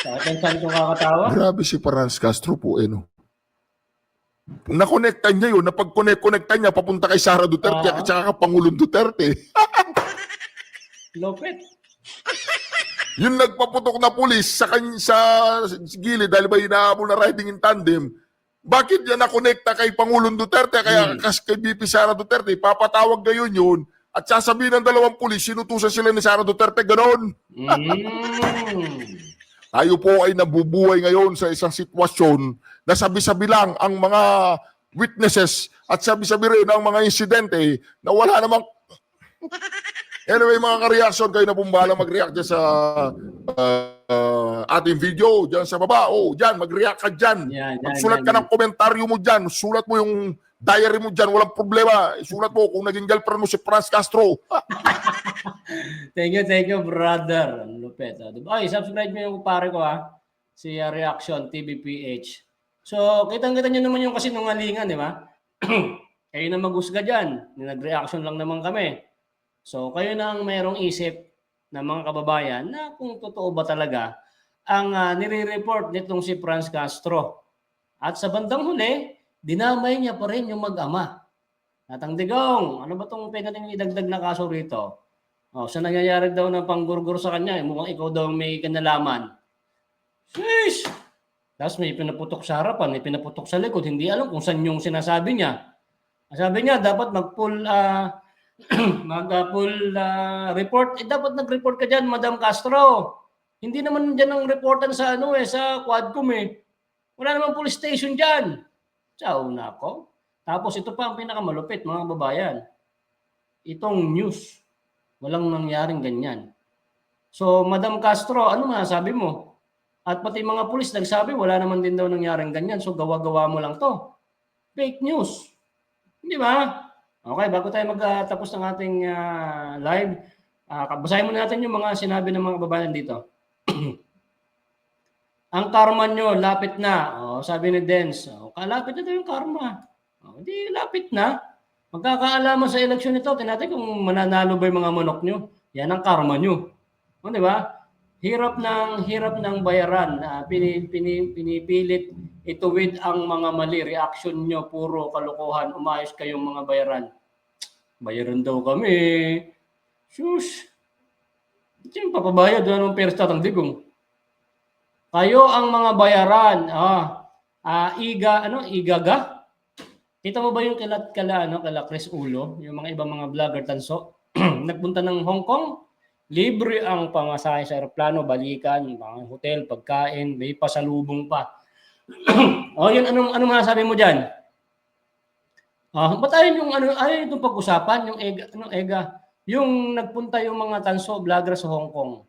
Saan ko kakatawa? Grabe si Franz Castro po no. Nakonekta niya yun, napag-connect-connecta niya papunta kay Sara Duterte at saka kay Pangulong Duterte. Lopet. Yung nagpaputok na pulis sa gilid dahil ba hinahabol na riding in tandem, bakit yan nakonekta kay Pangulong Duterte kaya kay BP Sara Duterte, papatawag ngayon yun at sasabihin ng 2 pulis, sinutusan sila ni Sara Duterte, ganon. Tayo po ay nabubuhay ngayon sa isang sitwasyon na sabi-sabi lang ang mga witnesses at sabi-sabi rin ang mga insidente na wala namang... Anyway, mga ka-reaction, kayo na pumbala mag-react dyan sa ating video, dyan sa baba. Oh, dyan, mag-react ka dyan. Magsulat ka ng komentaryo mo dyan. Sulat mo yung diary mo dyan, walang problema. Sulat mo kung naging girlfriend mo si Franz Castro. Thank you, brother. Ang lupet. Ay, subscribe mo yung pare ko si Reaction TVPH. So, kitang-kita nyo naman yung kasinungalingan, di ba? Kayo na maghusga dyan. Nag-reaction lang naman kami. So, kayo na ang mayroong isip ng mga kababayan na kung totoo ba talaga ang nire-report nitong si Franz Castro. At sa bandang huli, dinamay niya pa rin yung mag-ama. Natang Digong, ano ba itong pwede natin idagdag na kaso rito? Sa nangyayari daw ng panggurgur sa kanya, mukhang ikaw daw may kanalaman. Sheesh! Tapos may pinaputok sa harapan, may pinaputok sa likod. Hindi alam kung saan yung sinasabi niya. Sabi niya, dapat mag-pull report. Dapat nag-report ka dyan, Madam Castro. Hindi naman dyan ang reportan sa sa Quadcom Wala namang police station dyan. Ciao na ako. Tapos ito pa ang pinakamalupit, mga babayan. Itong news. Walang nangyaring ganyan. So, Madam Castro, ano masasabi mo? At pati mga pulis nagsabi, wala naman din daw nangyaring ganyan. So, gawa-gawa mo lang to. Fake news. Di ba? Okay, bago tayo magtapos ng ating live, basahin muna natin yung mga sinabi ng mga babayan dito. Ang karma nyo, lapit na. Sabi ni Dens, kalapit na daw yung karma. Hindi, lapit na. Magkakaalaman sa eleksyon ito, tinatin kung mananalo ba yung mga manok nyo. Yan ang karma nyo. Di ba? Hirap ng bayaran. Pinipilit ituwid ang mga mali. Reaction nyo, puro kalokohan. Umayos kayong mga bayaran. Bayaran daw kami. Shush. Sino papabayad? Wala ng pera Tatang Digong. Kayo ang mga bayaran. Igaga? Kita mo ba yung kala Chris Ulo? Yung mga ibang mga vlogger tanso? Nagpunta ng Hong Kong? Libre ang pamasahe sa aeroplano, balikan, mga hotel, pagkain, may pasalubong pa. Yun, anong masasabi mo dyan? Ba't ayun itong pag-usapan, yung EGA, yung nagpunta yung mga tanso, vlogger sa Hong Kong.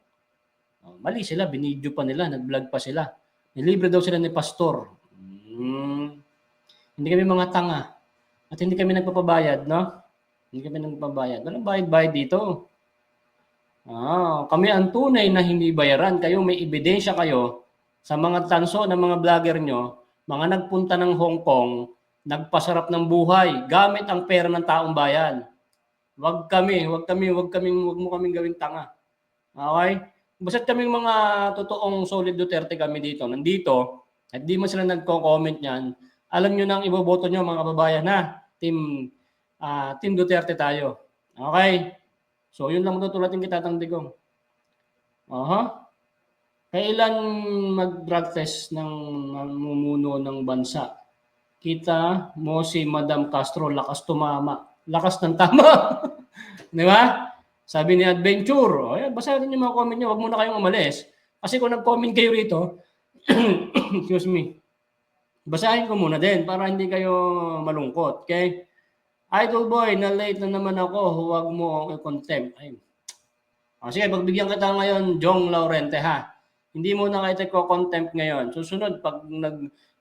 Mali sila, binidyo pa nila, nag-vlog pa sila. Nilibre daw sila ni Pastor. Hindi kami mga tanga. At hindi kami nagpapabayad, no? Hindi kami nagpapabayad. Walang bayad-bayad dito. Kami ang tunay na hindi bayaran. Kayo may ebidensya kayo sa mga tanso ng mga vlogger nyo, mga nagpunta ng Hong Kong, nagpasarap ng buhay gamit ang pera ng taong bayan. Wag mo kaming gawing tanga. Okay? Basta't kaming mga totoong solid Duterte kami dito, nandito, at di man sila nagko-comment niyan, alam nyo nang iboboto nyo mga kababayan na Team Duterte tayo. Okay? So, yun lang matutulatin kita, Tang Digong. Kailan mag-drug test ng mamumuno ng bansa? Kita mo si Madam Castro, lakas tumama. Lakas ng tama. Di ba? Sabi ni Adventure, basahin niyo mga comment niyo, wag muna kayong umalis. Kasi kung nag-comment kayo rito, excuse me, basahin ko muna din para hindi kayo malungkot. Okay? Idol boy, na-late na naman ako, huwag mo akong i-contempt. Sige, pagbigyan kita ngayon, Jong Laurente ha. Hindi mo na kita i-contempt ngayon. Susunod, pag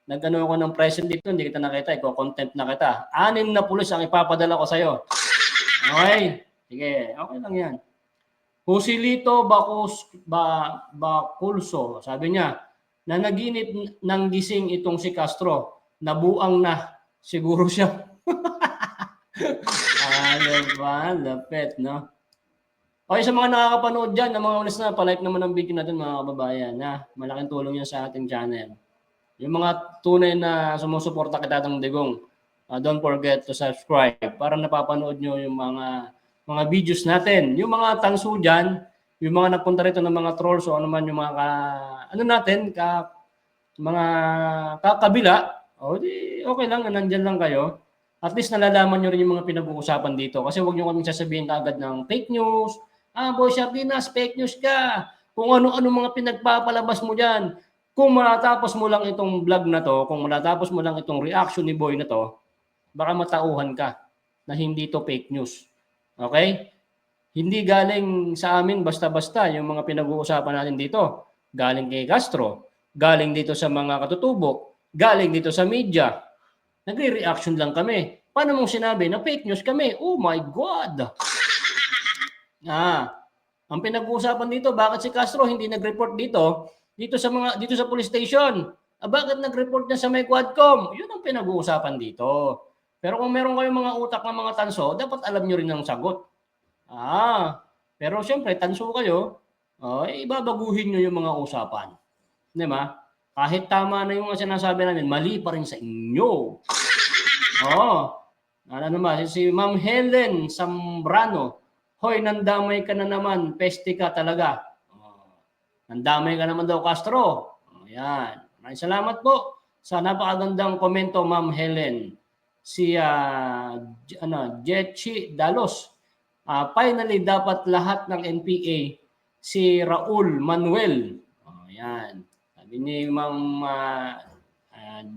nag-ano ako ng present dito, hindi kita nakita, i-contempt na kita. 6 na pulis ang ipapadala ko sa'yo. Okay? Sige, okay lang yan. Joselito Baculso, sabi niya, na naginip ng gising itong si Castro, nabuang na siguro siya. Ano ba? Lapit, no? Okay, sa mga nakakapanood dyan, na mga ulis na, palike naman ang video natin mga kababayan. Malaking tulong yan sa ating channel. Yung mga tunay na sumusuporta kita Tang Digong, don't forget to subscribe para napapanood nyo yung mga videos natin. Yung mga tanso dyan, yung mga nagpunta rito ng mga trolls o ano man yung mga mga kakabila, di okay lang, nandyan lang kayo. At least nalalaman nyo rin yung mga pinag-uusapan dito. Kasi huwag nyo kaming sasabihin agad ng fake news. Boy Sardinas, fake news ka. Kung ano-ano mga pinagpapalabas mo dyan. Kung matatapos mo lang itong vlog na to, kung matatapos mo lang itong reaction ni Boy na to, baka matauhan ka na hindi to fake news. Okay? Hindi galing sa amin basta-basta yung mga pinag-uusapan natin dito. Galing kay Castro, galing dito sa mga katutubo, galing dito sa media. Nagre-reaction lang kami. Paano mong sinabi na fake news kami? Oh my God! Ang pinag-uusapan dito, bakit si Castro hindi nag-report dito sa police station? Bakit nag-report niya sa may Quadcom? Yun ang pinag-uusapan dito. Pero kung meron kayong mga utak ng mga tanso, dapat alam nyo rin ang sagot. Pero siyempre, tanso kayo, ibabaguhin nyo yung mga usapan. Di ba? Kahit tama na yung sinasabi namin, mali pa rin sa inyo. Ano naman, si Ma'am Helen Zambrano, hoy, nandamay ka na naman, peste ka talaga. Nandamay ka naman daw, Castro. Yan. Maraming salamat po sa napakagandang komento, Ma'am Helen. Si Jetchi Dalos. Finally, dapat lahat ng NPA, si Raul Manuel. Yan. Sabi ni Ma'am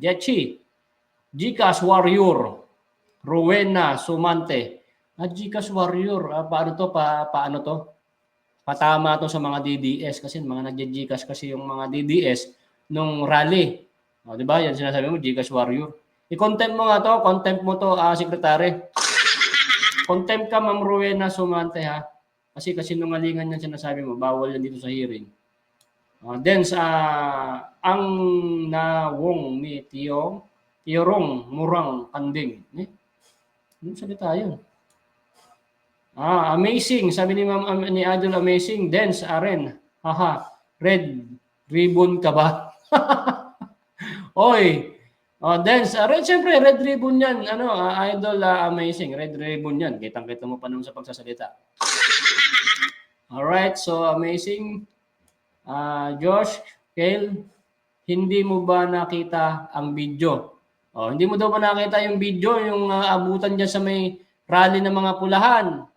Jetchi, Gcash Warrior, Rowena Sumante. Gcash Warrior, paano to? Paano to? Patama to sa mga DDS kasi mga nag-Gcash kasi yung mga DDS nung rally. Di ba? Yan sinasabi mo, Gcash Warrior. I-contempt mo nga to, contempt mo to, Secretary. Contempt ka, Ma'am Rowena Sumante, ha? Kasi nungalingan yan sinasabi mo, bawal yan dito sa hearing. Then ang nawong ni Tiyorong Murang Kanding. Ano salita yun? Amazing. Sabi ni Ma'am ni Idol, amazing. Dance, Aren. Haha. Red ribbon ka ba? Oy. Dance, Aren. Siyempre, red ribbon yan. Idol, amazing. Red ribbon yan. Kitang-kita mo pa naman sa pagsasalita. Alright. So, amazing. Josh, Kale, hindi mo ba nakita ang video? Hindi mo daw ba nakita yung video, yung abutan dyan sa may rally ng mga pulahan?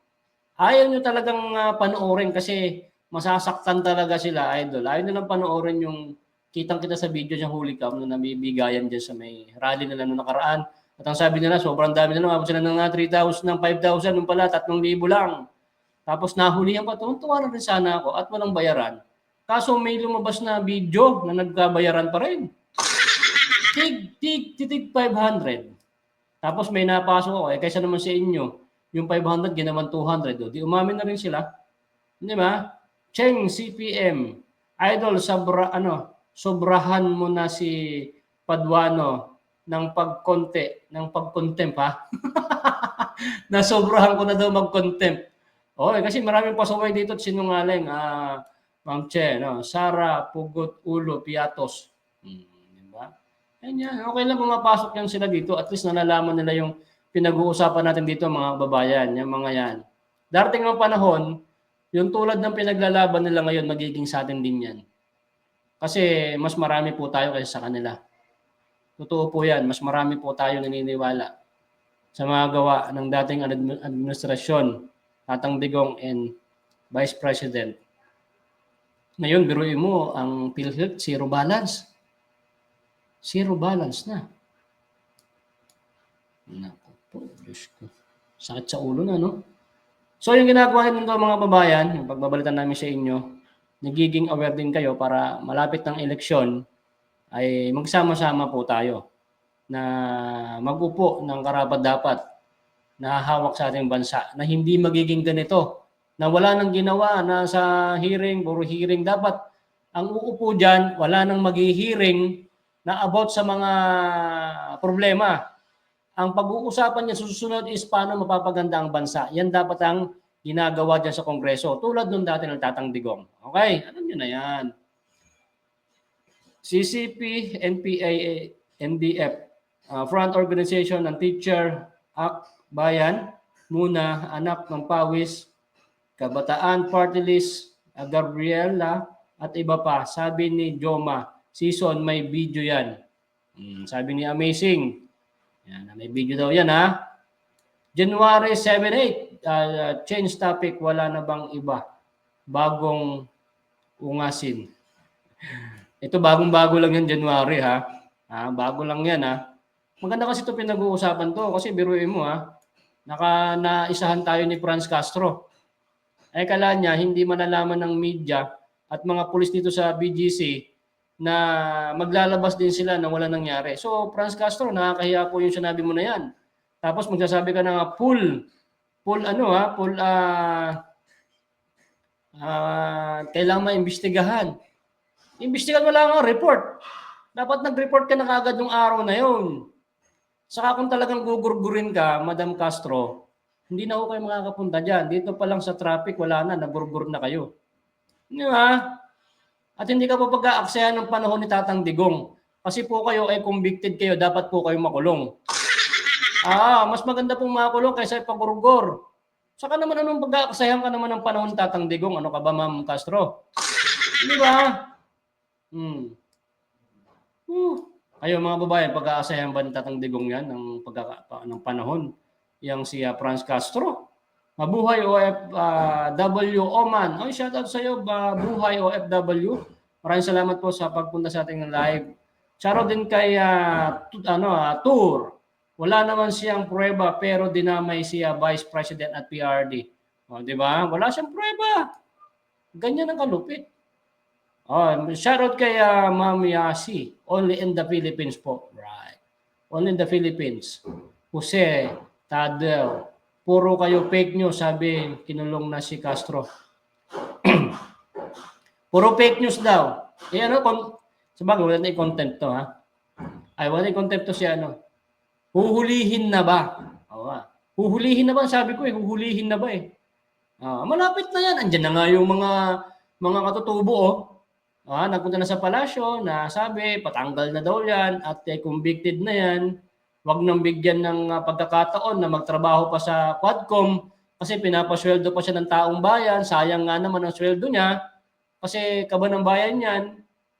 Ayaw nyo talagang panoorin kasi masasaktan talaga sila, Idol. Ayaw nilang panoorin yung kitang-kita sa video yung huli cam na nabibigayan dyan sa may rally nila noong nakaraan. At ang sabi nila, sobrang dami nila. Mabot sila ng 3,000, ng 5,000, nung pala 3,000 lang. Tapos nahulihan pa, tuwa na rin sana ako at walang bayaran. Kaso may lumabas na video na nagkabayaran pa rin. Tig 500. Tapos may napasok ako, kaysa naman sa inyo, yung 500 ginawan 200. Di umamin na rin sila. Di ba? Cheng CPM, Idol, sobrahan mo na si Paduano ng pagkontempt ha. Nasobrahan ko na daw mag-contempt. Okay, kasi maraming pasaway dito at sinungaling. Ma'am Che, no? Sara, Pugot, Ulo, Piatos. Diba? Yan. Okay lang pumapasok yan sila dito. At least nalalaman nila yung pinag-uusapan natin dito, mga babayan. Yung mga yan. Darating ang panahon, yung tulad ng pinaglalaban nila ngayon, magiging sa atin din yan. Kasi mas marami po tayo kaysa sa kanila. Totoo po yan. Mas marami po tayo naniniwala sa mga gawa ng dating administrasyon, Tatang Digong and Vice President. Ngayon, biruin mo, ang PhilHealth, zero balance. Zero balance na. Naku po, Diyos ko. Sakit sa ulo na, no? So, yung ginagawa nito mga babayan, yung pagbabalitan namin sa inyo, nagiging aware din kayo para malapit ng eleksyon, ay magsama-sama po tayo na mag-upo ng karapat-dapat na hahawak sa ating bansa na hindi magiging ganito, na wala nang ginawa na sa hearing, puro hearing. Dapat ang uupo dyan, wala nang mag-hearing na about sa mga problema. Ang pag-uusapan niya susunod is paano mapapaganda ang bansa. Yan dapat ang ginagawa dyan sa Kongreso. Tulad nung dati ng Tatang Digong. Okay? Alam niyo na yan. CCP, NPA, NDF, Front Organization ng Teacher, Bayan, Muna, Anak ng Pawis, Kabataan, Party List, Gabriela, at iba pa. Sabi ni Joma, season, may video yan. Sabi ni Amazing, yan, may video daw yan ha. January 7-8, change topic, wala na bang iba? Bagong ungasin. Ito bagong-bago lang yan January ha. Bago lang yan ha. Maganda kasi ito pinag-uusapan to kasi biruin mo ha. Naisahan tayo ni Franz Castro. Ay kala niya hindi malalaman ng media at mga pulis dito sa BGC na maglalabas din sila na wala nangyari. So Franz Castro, nakakahiya po yung sinabi mo na yan. Tapos magsasabi ka na nga kailangan maimbestigahan. Imbestigahan mo lang ang report. Dapat nag-report ka na kagad yung araw na yun. Saka kung talagang gugurgurin ka, Madam Castro, hindi na ako kayo makakapunta dyan. Dito pa lang sa traffic, wala na, nagurgur na kayo. Di ba? At hindi ka pa pag-aaksayan ng panahon ni Tatang Digong. Kasi po kayo ay convicted kayo, dapat po kayo makulong. Mas maganda pong makulong kaysa ipagurgur. Saka naman anong pag-aaksayan ka naman ng panahon ni Tatang Digong? Ano ka ba, Ma'am Castro? Di ba? Kayo mga babayan, pag-aasayan ba ni Tatang Digong yan ng panahon? Yang si Franz Castro. Mabuhay OFW Oman. Ay, shoutout sa iyo, Buhay OFW. Maraming salamat po sa pagpunta sa ating live. Shoutout din kay Tour. Wala naman siyang prueba pero dinamay siya Vice President at PRD. Di ba? Wala siyang prueba. Ganyan ang kalupit. Shoutout kay Ma'am Yasi. Only in the Philippines po. Right. Only in the Philippines. Jose, Tadel. Puro kayo fake news, sabi, kinulong na si Castro. Puro fake news daw. Sabagay, wala na i-contempt to, ha? Wala na i-contempt to siya, huhulihin na ba? Huhulihin na ba? Sabi ko, huhulihin na ba, malapit na yan. Andiyan na nga yung mga katutubo, nagpunta na sa palasyo, na sabi, patanggal na daw yan, at convicted na yan. Wag nang bigyan ng pagkakataon na magtrabaho pa sa Quadcom kasi pinapasweldo pa siya ng taong bayan. Sayang nga naman ang sweldo niya kasi kaba ng bayan yan.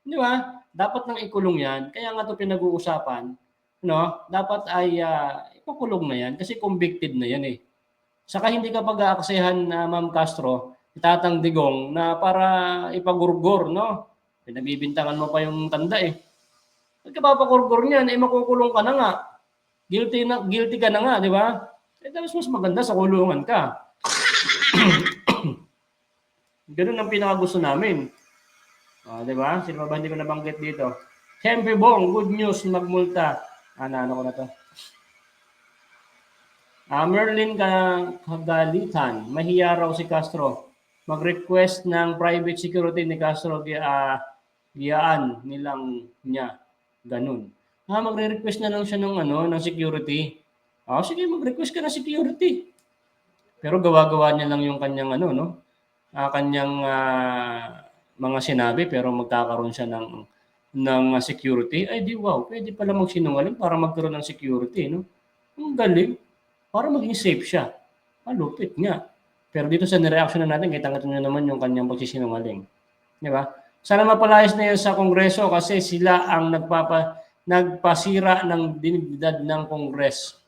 Di ba? Dapat nang ikulong yan. Kaya nga ito pinag-uusapan. Dapat ay ipakulong na yan kasi convicted na yan eh. Saka hindi ka pag-aaksayahan na Ma'am Castro, Tatang Digong na para ipagurgur, Pinabibintangan mo pa yung tanda eh. Pag kapapagurgur niyan, makukulong ka na nga. Guilty ka na nga, di ba? Tapos mas maganda sa kulungan ka. Ganun ang pinakagusto namin. Di ba? Sino ba hindi ko nabanggit dito? Siyempre Bong, good news, magmulta. Ano ko na to? Merlin Kagalitan, mahiya raw si Castro. mag-request ng private security ni Castro, giyaan nilang niya. Ganun. Magre-request na lang siya ng ng security. Sige, mag-request ka ng security. Pero gawa-gawa niya lang yung kanyang kanyang mga sinabi, pero magkakaroon siya ng security. Ay di wow, pwede pala magsinungaling para magkaroon ng security, no? Ang galing. Para maging safe siya. Lupit nga. Pero dito sa nireaction na natin, kita-kita nyo naman yung kanyang pagsisinungaling. Di ba? Sana mapalayas na yan sa Kongreso kasi sila ang nagpasira ng dignidad ng Kongres.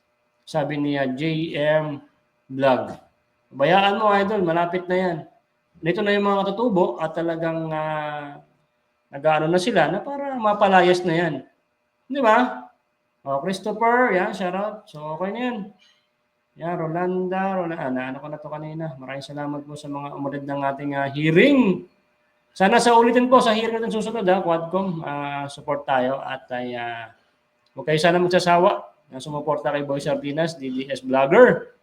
Sabi niya, JM Vlog. Bayaan mo, idol. Malapit na yan. Dito na yung mga katutubo at talagang nag-ano na sila na para mapalayas na yan. Di ba? Christopher, yan, shout out. So, okay na yan. Yan, Rolanda, ano ko na to kanina. Maraming salamat po sa mga umunod ng ating hearing. Sana sa ulitin po sa hearing natin susunod, Quadcom, support tayo at huwag kayo sana magsasawa na sumuporta kay Boy Sardinas, DDS Vlogger,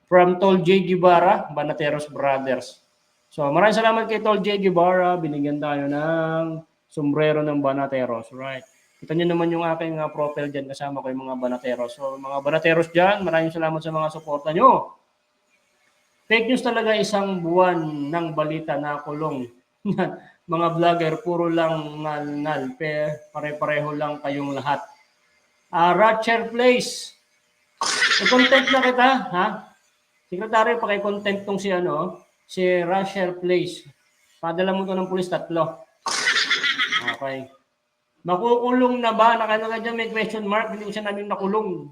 from Tol J. Guevara, Banateros Brothers. So maraming salamat kay Tol J. Guevara, binigyan tayo ng sombrero ng Banateros, right? Kita nyo naman yung aking profile dyan, kasama ko yung mga Banateros. So mga Banateros dyan, maraming salamat sa mga suporta nyo. Fake news talaga, isang buwan ng balita na kulong. Mga vlogger, puro lang ngal-ngal. Pare-pareho lang kayong lahat. Ratcher Place. I-content na kita, ha? Sekretary, paki-content tong si Ratcher Place. Padala mo to ng pulis 3. Okay. Makukulong na ba? Nakalagay dyan may question mark. Hindi ko siya namin nakulong.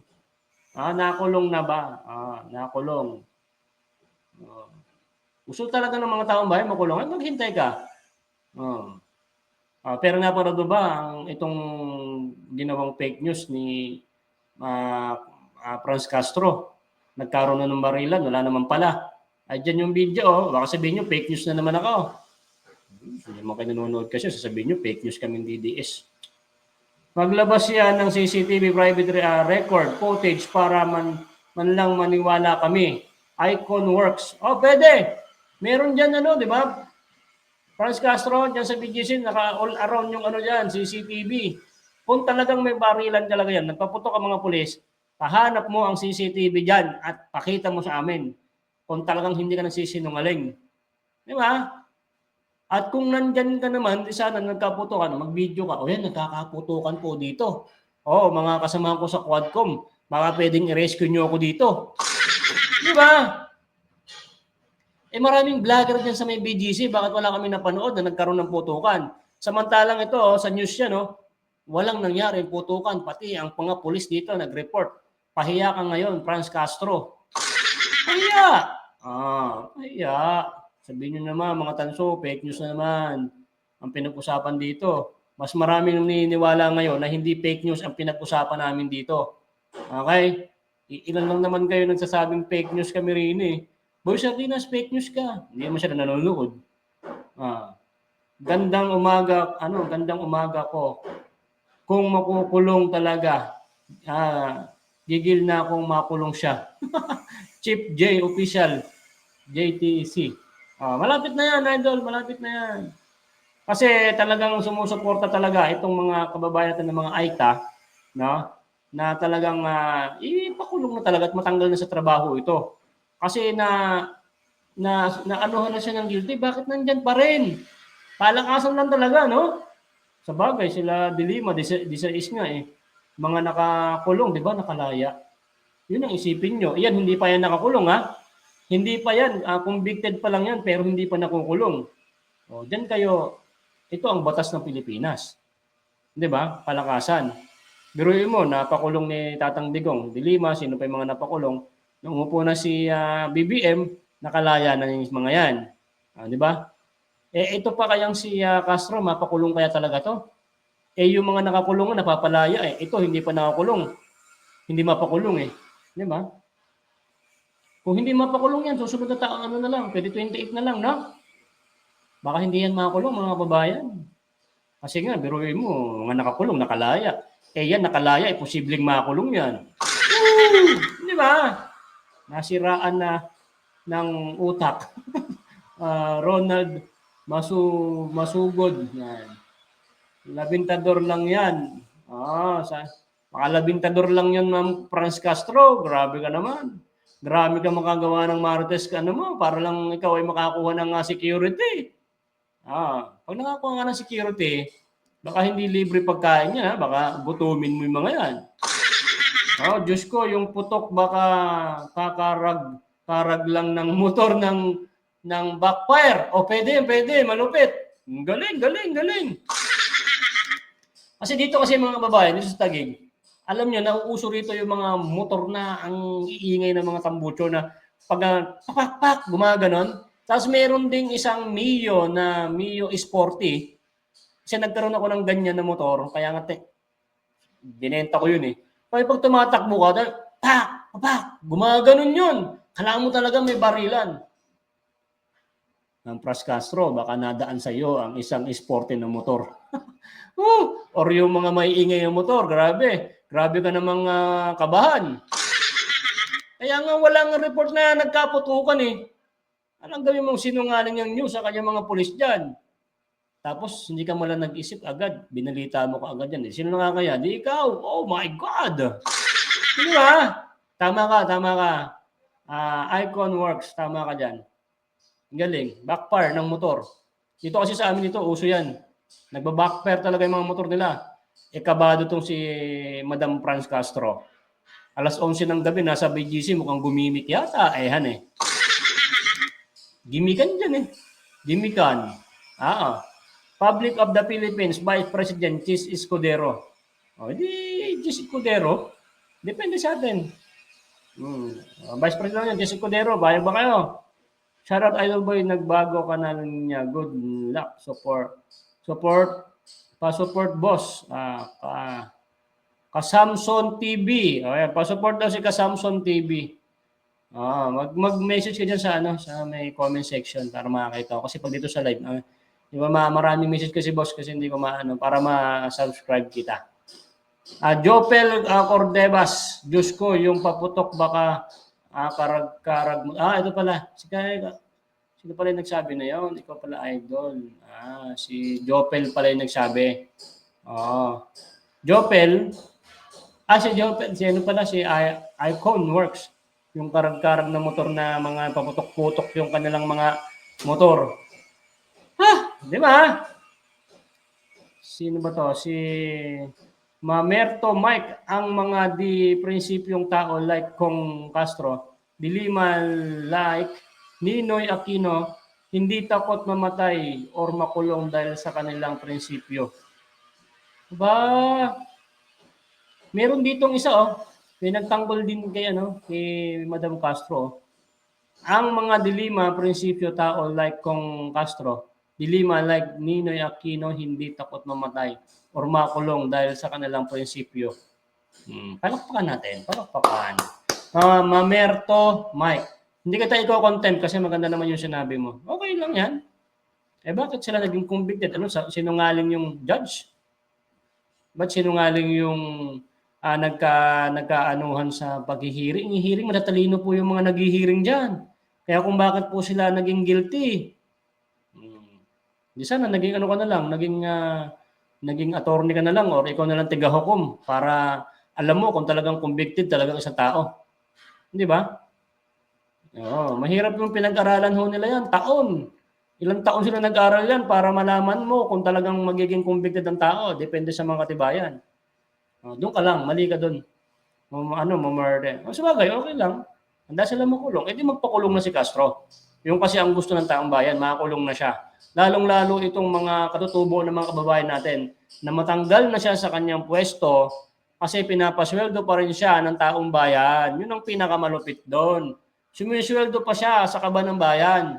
Nakulong na ba? Nakulong. Gusto talaga ng mga taong bayan makulong. Maghintay ka. Pero naparado ba itong ginawang fake news ni Franz Castro? Nagkaroon na ng barilan. Wala naman pala. Dyan yung video. Baka sabihin nyo, fake news na naman ako. Hindi mo kayo nanonood kasi sasabihin nyo, fake news kaming DDS. Maglabas yan ng CCTV private record footage para man lang maniwala kami. Icon Works. Pwede. Meron dyan di ba? Franz Castro, dyan sa BGC, naka all around yung dyan, CCTV. Kung talagang may barilan talaga yan, nagpaputok ang mga pulis, pahanap mo ang CCTV dyan at pakita mo sa amin. Kung talagang hindi ka nagsisinungaling. Di ba? At kung nandyan ka naman, di sana nagkaputukan, mag-video ka. Yan, nagkakaputukan po dito. Mga kasamahan ko sa Quadcom, baka pwedeng i-rescue nyo ako dito. Di ba? Maraming vlogger dyan sa may BGC, bakit wala kami napanood na nagkaroon ng putukan? Samantalang ito, sa news yan, walang nangyari putukan. Pati ang mga pulis dito nag-report. Pahiya ka ngayon, Franz Castro. Pahiya! Pahiya. Sabihin nyo naman, mga tanso, fake news na naman ang pinag-usapan dito. Mas maraming naniniwala ngayon na hindi fake news ang pinag-usapan namin dito. Okay? Ilan lang naman kayo nagsasabing fake news kami rin Boy Sardinas, fake news ka. Hindi naman siya nanonood. Gandang umaga po. Kung makukulong talaga, gigil na akong makulong siya. Chief J, official, JTC. Malapit na yan, idol. Malapit na yan. Kasi talagang sumusuporta talaga itong mga kababayan natin ng mga AITA, na talagang ipakulong na talaga at matanggal na sa trabaho ito. Kasi anuhan na siya ng guilty, bakit nandyan pa rin? Palakasan lang talaga, no? Sa bagay, sila Dilima, 16 nga mga nakakulong, di ba? Nakalaya. Yun ang isipin nyo. Yan, hindi pa yan nakakulong, ha? Hindi pa yan, convicted pa lang yan, pero hindi pa nakukulong. Diyan kayo, ito ang batas ng Pilipinas. Di ba? Palakasan. Biruin mo, napakulong ni Tatang Digong, Dilima, sino pa yung mga napakulong, nung umupo na si BBM, nakalaya na yung mga yan. Di ba? Ito pa kayang si Castro, mapakulong kaya talaga to? Yung mga nakakulong napapalaya. Ito, hindi pa nakakulong. Hindi mapakulong Di ba? Kung hindi mapakulong yan, susunod na taon na lang, pwede 28 na lang, no? Baka hindi yan makakulong, mga kababayan. Kasi nga, biruin mo, mga nakakulong, nakalaya. Yan, nakalaya, posibleng makakulong yan. Di ba? Nasiraan na ng utak. Ronald Masugod. Yan. Labintador lang yan. Labintador lang yan, Ma'am Franz Castro. Grabe ka naman. Grabe ka makagawa ng Marites ka mo, para lang ikaw ay makakuha ng security. Pag nakakuha ka ng security, baka hindi libre pagkain niya, baka gutumin mo yung mga yan. Diyos ko, yung putok baka karag lang ng motor ng backfire. Pwede, malupit. Galing. Kasi dito mga babae, dito sa Taguig, alam niyo, nauuso rito yung mga motor na ang iingay ng mga tambucho na pag pak, gumaganon. Tapos meron ding isang Mio na Mio Sporty. Kasi nagkaroon ako ng ganyan na motor, kaya nga binenta ko yun eh. Pag tumatakbo ka, pak, gumaganon yun. Kailangan mo talaga may barilan. Ng Pras Castro, baka nadaan sa iyo ang isang sporty na motor. Or yung mga may ingay na motor, grabe ka namang kabahan. Kaya nga walang report na nagkaputukan eh. Anong gawin mong sinungaling yung news sa kanyang mga pulis dyan? Tapos hindi ka mala nag-isip agad, binalita mo ka agad yan. Sino na nga kaya? Di ikaw. Oh my God! Di ba? Tama ka. Icon Works, tama ka dyan. Galing. Backfire ng motor. Dito kasi sa amin ito, uso yan. Nagba-backfire talaga yung mga motor nila. Kabado tong si Madam Franz Castro. Alas 11 ng gabi, nasa BGC, mukhang gumimik yata. Gimikan dyan eh. Gimikan. Public of the Philippines, Vice President Chis Escudero. Chis Escudero, depende sa atin. Vice President Chis Escudero, bayag ba kayo? Shoutout Idol Boy, nagbago ka na niya. Good luck. Pa-support boss. Ka-Samson TV. Pa-support daw si Ka-Samson TV. Mag-message ka dyan sa may comment section para makakita ko. Kasi pag dito sa live, di ba maraming message kasi boss kasi hindi ko para ma-subscribe kita. Jopel Cordebas, Diyos ko, yung paputok baka karag mo. Ito pala. Sino pala yung nagsabi na yun? Ikaw pala idol. Si Jopel pala yung nagsabi. Jopel. Si Jopel. Si ano pala? Si Icon Works. Yung karag-karag na motor na mga paputok-putok yung kanilang mga motor. Di ba? Sino ba to? Si Mamerto Mike, ang mga di-prinsipyong tao like Kong Castro, Dilima like Ninoy Aquino, hindi takot mamatay or makulong dahil sa kanilang prinsipyo. Meron ditong isa may nagtanggol din kay Madam Castro. Ang mga dilima, prinsipyo, tao like Kong Castro, dilima like Ninoy Aquino, hindi takot mamatay or makulong dahil sa kanilang prinsipyo. Palakpakan natin. Mamerto Mike. Hindi kita ikaw content kasi maganda naman yung sinabi mo. Okay lang yan. Bakit sila naging convicted? Sinungaling yung judge? Ba't sinungaling yung nagkaanuhan sa paghihiring? Yung hearing, matatalino po yung mga naghihiring dyan. Kaya kung bakit po sila naging guilty, di sana naging ka na lang, naging attorney ka na lang or ikaw na lang tigahukom para alam mo kung talagang convicted talagang isang tao. Di ba? Mahirap yung pinag-aralan nila yan. Taon. Ilang taon sila nag-aral yan para malaman mo kung talagang magiging convicted ang tao. Depende sa mga katibayan. Doon ka lang. Mali ka doon. Mamurde. Sabagay, okay lang. Handa sila makulong. Di magpakulong na si Castro. Yung kasi ang gusto ng taong bayan, makakulong na siya. Lalong-lalo itong mga katutubo ng mga kababayan natin na matanggal na siya sa kanyang pwesto kasi pinapasweldo pa rin siya ng taong bayan. Yun ang pinakamalupit doon. Sumisweldo pa siya sa kaban ng bayan.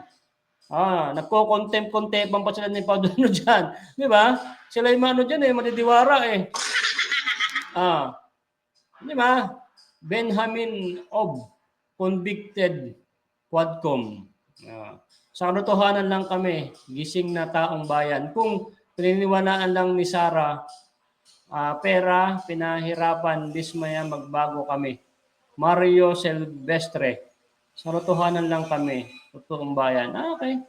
Nagko-contempt-contempt pa sila ni Paduno dyan. Di ba? Sila yung dyan madidiwara Di ba? Benjamin Ob, convicted Quadcom. Sa katotohanan lang kami, gising na taong bayan. Kung pininiwalaan lang ni Sara, pera, pinahirapan, dismaya, magbago kami. Mario Silvestre, sa katotohanan lang kami, totoong bayan. Okay.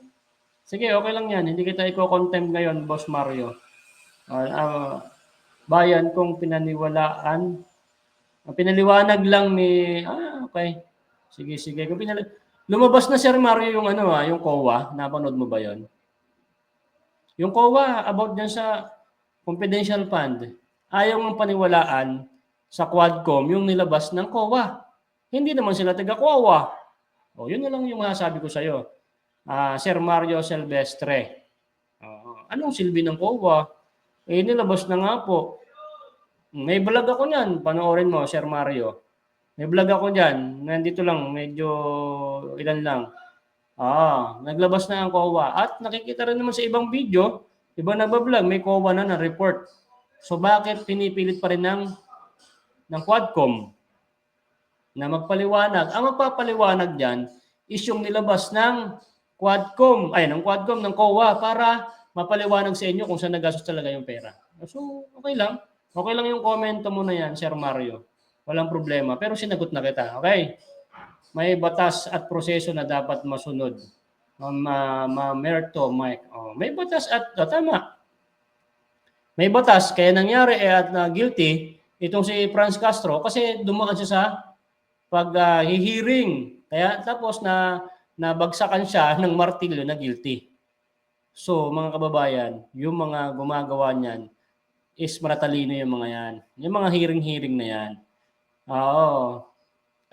Sige, okay lang yan. Hindi kita i-contempt ngayon, Boss Mario. Bayan kung pinaliwanag lang ni... okay. Sige, sige. Lumabas na, Sir Mario, yung yung COA. Napanood mo ba yon? Yung COA, about dyan sa confidential fund. Ayaw mong paniwalaan sa Quadcom yung nilabas ng COA. Hindi naman sila taga-COA. O, yun na lang yung masasabi ko sa'yo. Sir Mario Silvestre. Anong silbi ng COA? Nilabas na nga po. May vlog ako niyan. Panoorin mo, Sir Mario. May vlog ako diyan. Nandito lang, medyo ilan lang. Naglabas na ang COA. At nakikita rin naman sa ibang video, iba nagbablog, may COA na report. So bakit pinipilit pa rin ng Quadcom na magpaliwanag? Ang magpapaliwanag diyan is yung nilabas ng Quadcom, ng COA para mapaliwanag sa inyo kung saan nagastos talaga yung pera. So, okay lang. Okay lang yung komento mo na yan, Sir Mario. Walang problema. Pero sinagot na kita. Okay? May batas at proseso na dapat masunod. Merto, Mike. May batas at tama. May batas. Kaya nangyari at guilty itong si Franz Castro kasi dumaan siya sa pag-hearing. Kaya tapos nabagsakan siya ng martilyo na guilty. So, mga kababayan, yung mga gumagawa niyan is maratalino yung mga yan. Yung mga hearing-hearing na yan.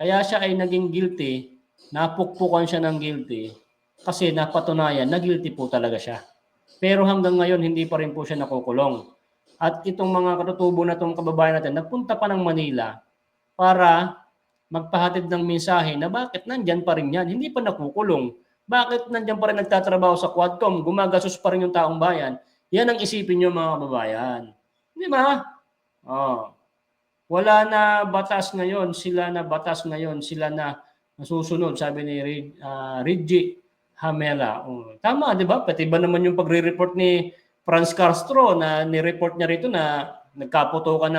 Kaya siya ay naging guilty, napukpukan siya ng guilty kasi napatunayan na guilty po talaga siya. Pero hanggang ngayon, hindi pa rin po siya nakukulong. At itong mga katutubo na itong kababayan natin, nagpunta pa ng Manila para magpahatid ng mensahe na bakit nandyan pa rin yan, hindi pa nakukulong. Bakit nandyan pa rin nagtatrabaho sa Quadcom, gumagastos pa rin yung taong bayan? Yan ang isipin nyo mga kababayan. Di ba? Wala na batas ngayon, sila na nasusunod, sabi ni Reggie Hamela. Tama, di ba? Pati ba naman yung pagre-report ni Franz Castro na ni-report niya rito na nagkaputukan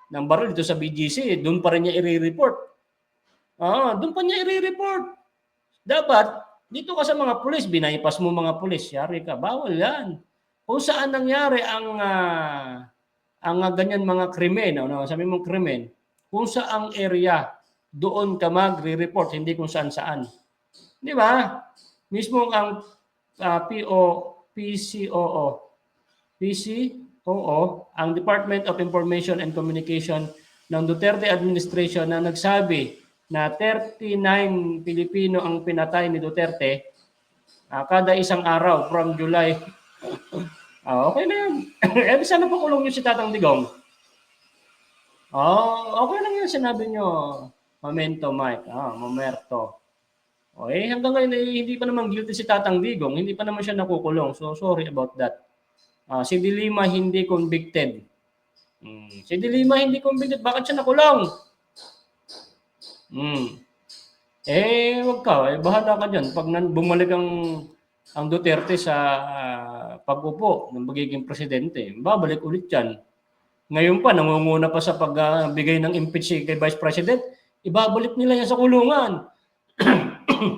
ng baril dito sa BGC, doon pa rin niya i-report. Doon pa niya i-report. Dapat, dito ka sa mga pulis, binaypas mo mga pulis, yari ka, bawal yan. Kung saan nangyari ang ganyan mga krimen, sabi mong krimen, kung saang area, doon ka magre-report, hindi kung saan-saan. Di ba? Mismo ang PCOO, ang Department of Information and Communication ng Duterte administration na nagsabi na 39 Pilipino ang pinatay ni Duterte kada isang araw from July. Okay na yan. Sana pakulong nyo si Tatang Digong. Okay lang yan, sinabi nyo. Momento, Mike. Momerto. Hanggang ngayon, hindi pa naman guilty si Tatang Digong. Hindi pa naman siya nakukulong. So, sorry about that. Si De Lima hindi convicted. Si De Lima hindi convicted. Bakit siya nakulong? Wag ka. Bahala ka dyan. Pag bumalik ang Duterte sa pag-upo ng magiging presidente, babalik ulit yan. Ngayon pa, nangunguna pa sa pagbigay ng impeach kay Vice President, ibabalik nila yan sa kulungan.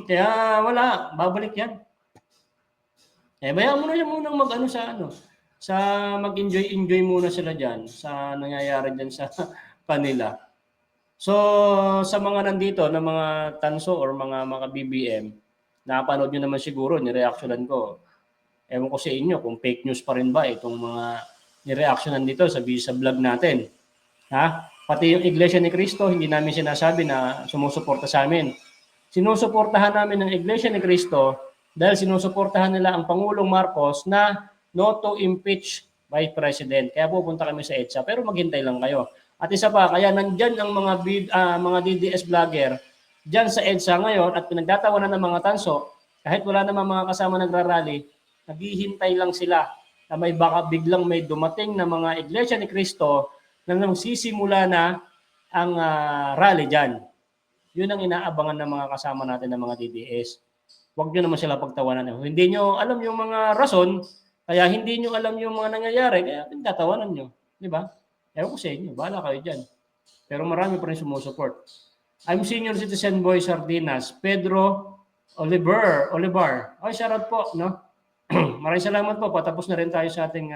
Kaya wala, babalik yan. Bayaan mo na yan munang sa mag-enjoy muna sila dyan sa nangyayari dyan sa kanila. So, sa mga nandito na mga tanso or mga BBM, napanood nyo naman siguro, nireactionan ko. Ewan ko sa inyo kung fake news pa rin ba itong mga nireactionan dito sa vlog natin. Pati yung Iglesia ni Cristo, hindi namin sinasabi na sumusuporta sa amin. Sinusuportahan namin ng Iglesia ni Cristo dahil sinusuportahan nila ang Pangulong Marcos na no to impeach Vice President. Kaya pupunta kami sa EDSA, pero maghintay lang kayo. At isa pa, kaya nandyan ang mga DDS vlogger dyan sa EDSA ngayon at pinagtatawanan ng mga tanso, kahit wala namang mga kasama nagrarally, naghihintay lang sila na baka biglang may dumating na mga Iglesia ni Cristo na magsisimula na ang rally dyan. Yun ang inaabangan ng mga kasama natin ng mga DDS. Huwag nyo naman sila pagtawanan. Hindi nyo alam yung mga rason, kaya hindi nyo alam yung mga nangyayari, kaya pinagtatawanan nyo. Di ba? Ewan ko sa inyo, bahala kayo dyan. Pero marami pa rin sumusupport. I'm Senior Citizen Boy Sardinas, Pedro Oliver. Ay, shoutout po, no? Maraming salamat po. Patapos na rin tayo sa ating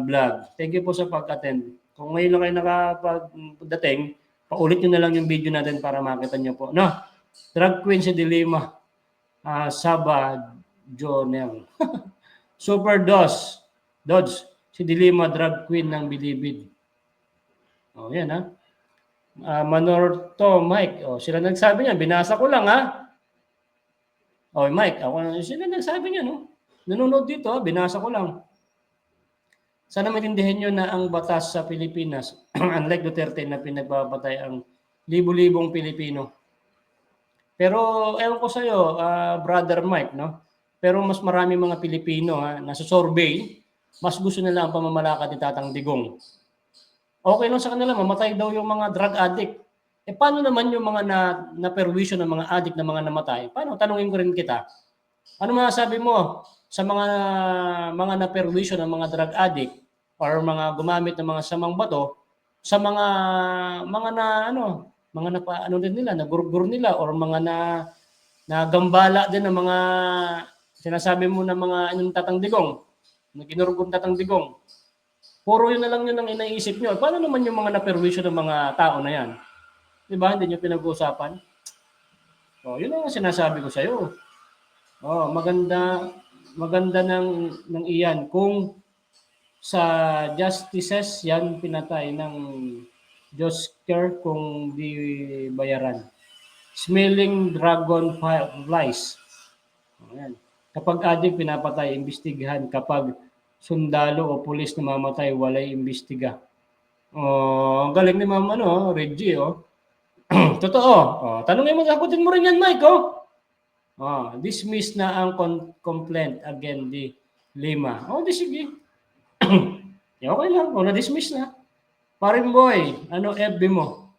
vlog. Thank you po sa pag-attend. Kung ngayon lang kayo nakapagdating, paulit nyo na lang yung video natin para makita nyo po. No? Drag Queen si Dilima. Saba Jonel. Super Dodge. Si Dilima, Drag Queen ng Bilibid. O, yan ha. Manorto, Mike. O, sila nagsabi niya. Binasa ko lang ha. O, Mike. Sila nagsabi niya, no? Nanonood dito, binasa ko lang. Sana maintindihan nyo na ang batas sa Pilipinas, unlike Duterte na pinagbabatay ang libo-libong Pilipino. Pero ewan ko sa'yo, Brother Mike, no? Pero mas marami mga Pilipino na sa survey, mas gusto nila ang pamamalakad ni Tatang Digong. Okay lang sa kanila, mamatay daw yung mga drug addict. Paano naman yung mga na-perwisyo ng mga addict na mga namatay? Paano? Tanungin ko rin kita. Ano masasabi mo sa mga na-perwisyo ng mga drug addict or mga gumamit ng mga samang bato sa mga din nila, nagurgur nila or mga nagambala din ng mga sinasabi mo na mga Tatang Digong, na ginurgur Tatang Digong. Puro yun na lang yun ang inaisip nyo. Paano naman yung mga na-perwisyo ng mga tao na yan? Diba? Hindi nyo pinag-uusapan? O, yun ang sinasabi ko sa'yo. O, maganda ng iyan. Kung sa justices yan pinatay ng Josker kung di bayaran. Smelling dragon flies. Ayan. Kapag addict pinapatay, imbestigahan. Kapag sundalo o pulis na mamatay, walay imbestiga. Ang galing ni Ma'am Reggie, Totoo. Tanungin mo, sagutin mo rin yan, Mike, dismiss na ang complaint again di Lima. Di sige. Okay lang, na-dismiss na. Paring boy, FB mo?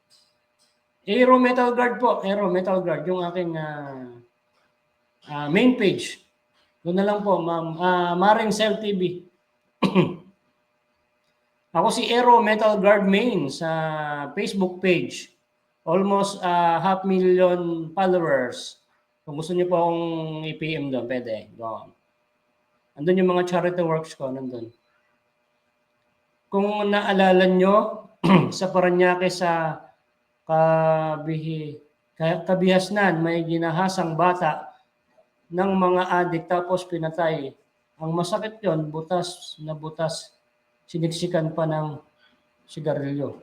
Aero Metal Guard po. Aero Metal Guard, yung aking main page. Doon na lang po, Ma'am. Maring Cell TV. Ako si Aero Metal Guard Main sa Facebook page. Almost 500,000 followers. Kung gusto niyo po akong i-PM doon, pwede. Doon. Andun yung mga charity works ko, nandun. Kung naalala nyo, sa Paranaque sa Kabihasnan, may ginahasang bata ng mga adik tapos pinatay. Ang masakit yon, butas, siniksikan pa ng sigarilyo.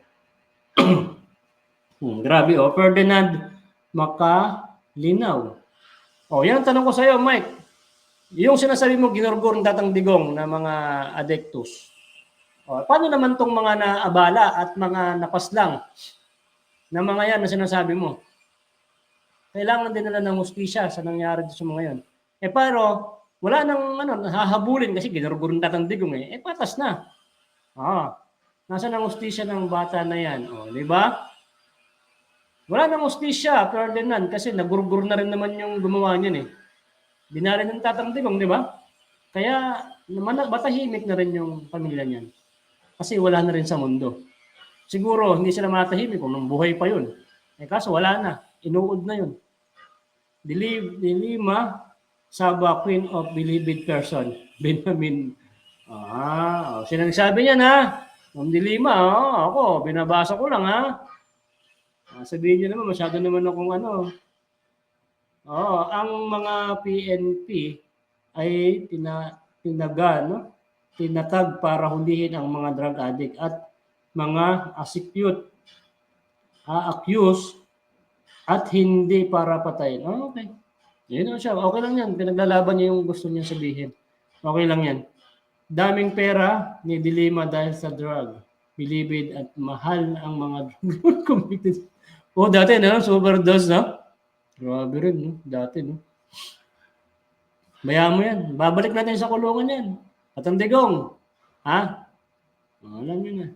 Grabe, Ferdinand Makalinaw. Yan ang tanong ko sa iyo, Mike. Yung sinasabi mo, ginurgur ng Tatang Digong na mga adictus. Paano naman tong mga naabala at mga napaslang na mga yan na sinasabi mo? Kailangan din nila ng hustisya sa nangyari sa mga yan. Pero wala nang hahabulin kasi ginurgur ng Tatang Digong patas na. Nasaan ang hustisya ng bata na yan? Di ba? Wala nang hustisya, Ferdinand, kasi nagurgur na rin naman yung gumawa niyan Binali ng Tatang Digong, di ba? Kaya matahimik na rin yung pamilya niyan. Kasi wala na rin sa mundo. Siguro hindi sila matahimik kung nung buhay pa yun. Kaso wala na. Inuod na yun. Dilima, Saba, Queen of Bilibid Person. Benjamin. Sino nagsabi niyan Ma'am Dilima, ako, binabasa ko lang sabihin niyo naman, masyado naman akong ang mga PNP ay tinatag para hulihin ang mga drug addict at mga accused at hindi para patayin. Okay. Yun siya. Okay lang yan. Pinaglalaban niya yung gusto niya sabihin. Okay lang yan. Daming pera ni Dilima dahil sa drug. Bilibid at mahal ang mga drug convicted. Dati overdose Grabe rin, dati Bayaan mo yan. Babalik natin sa kulungan yan. Tatang Digong. Alam nyo na.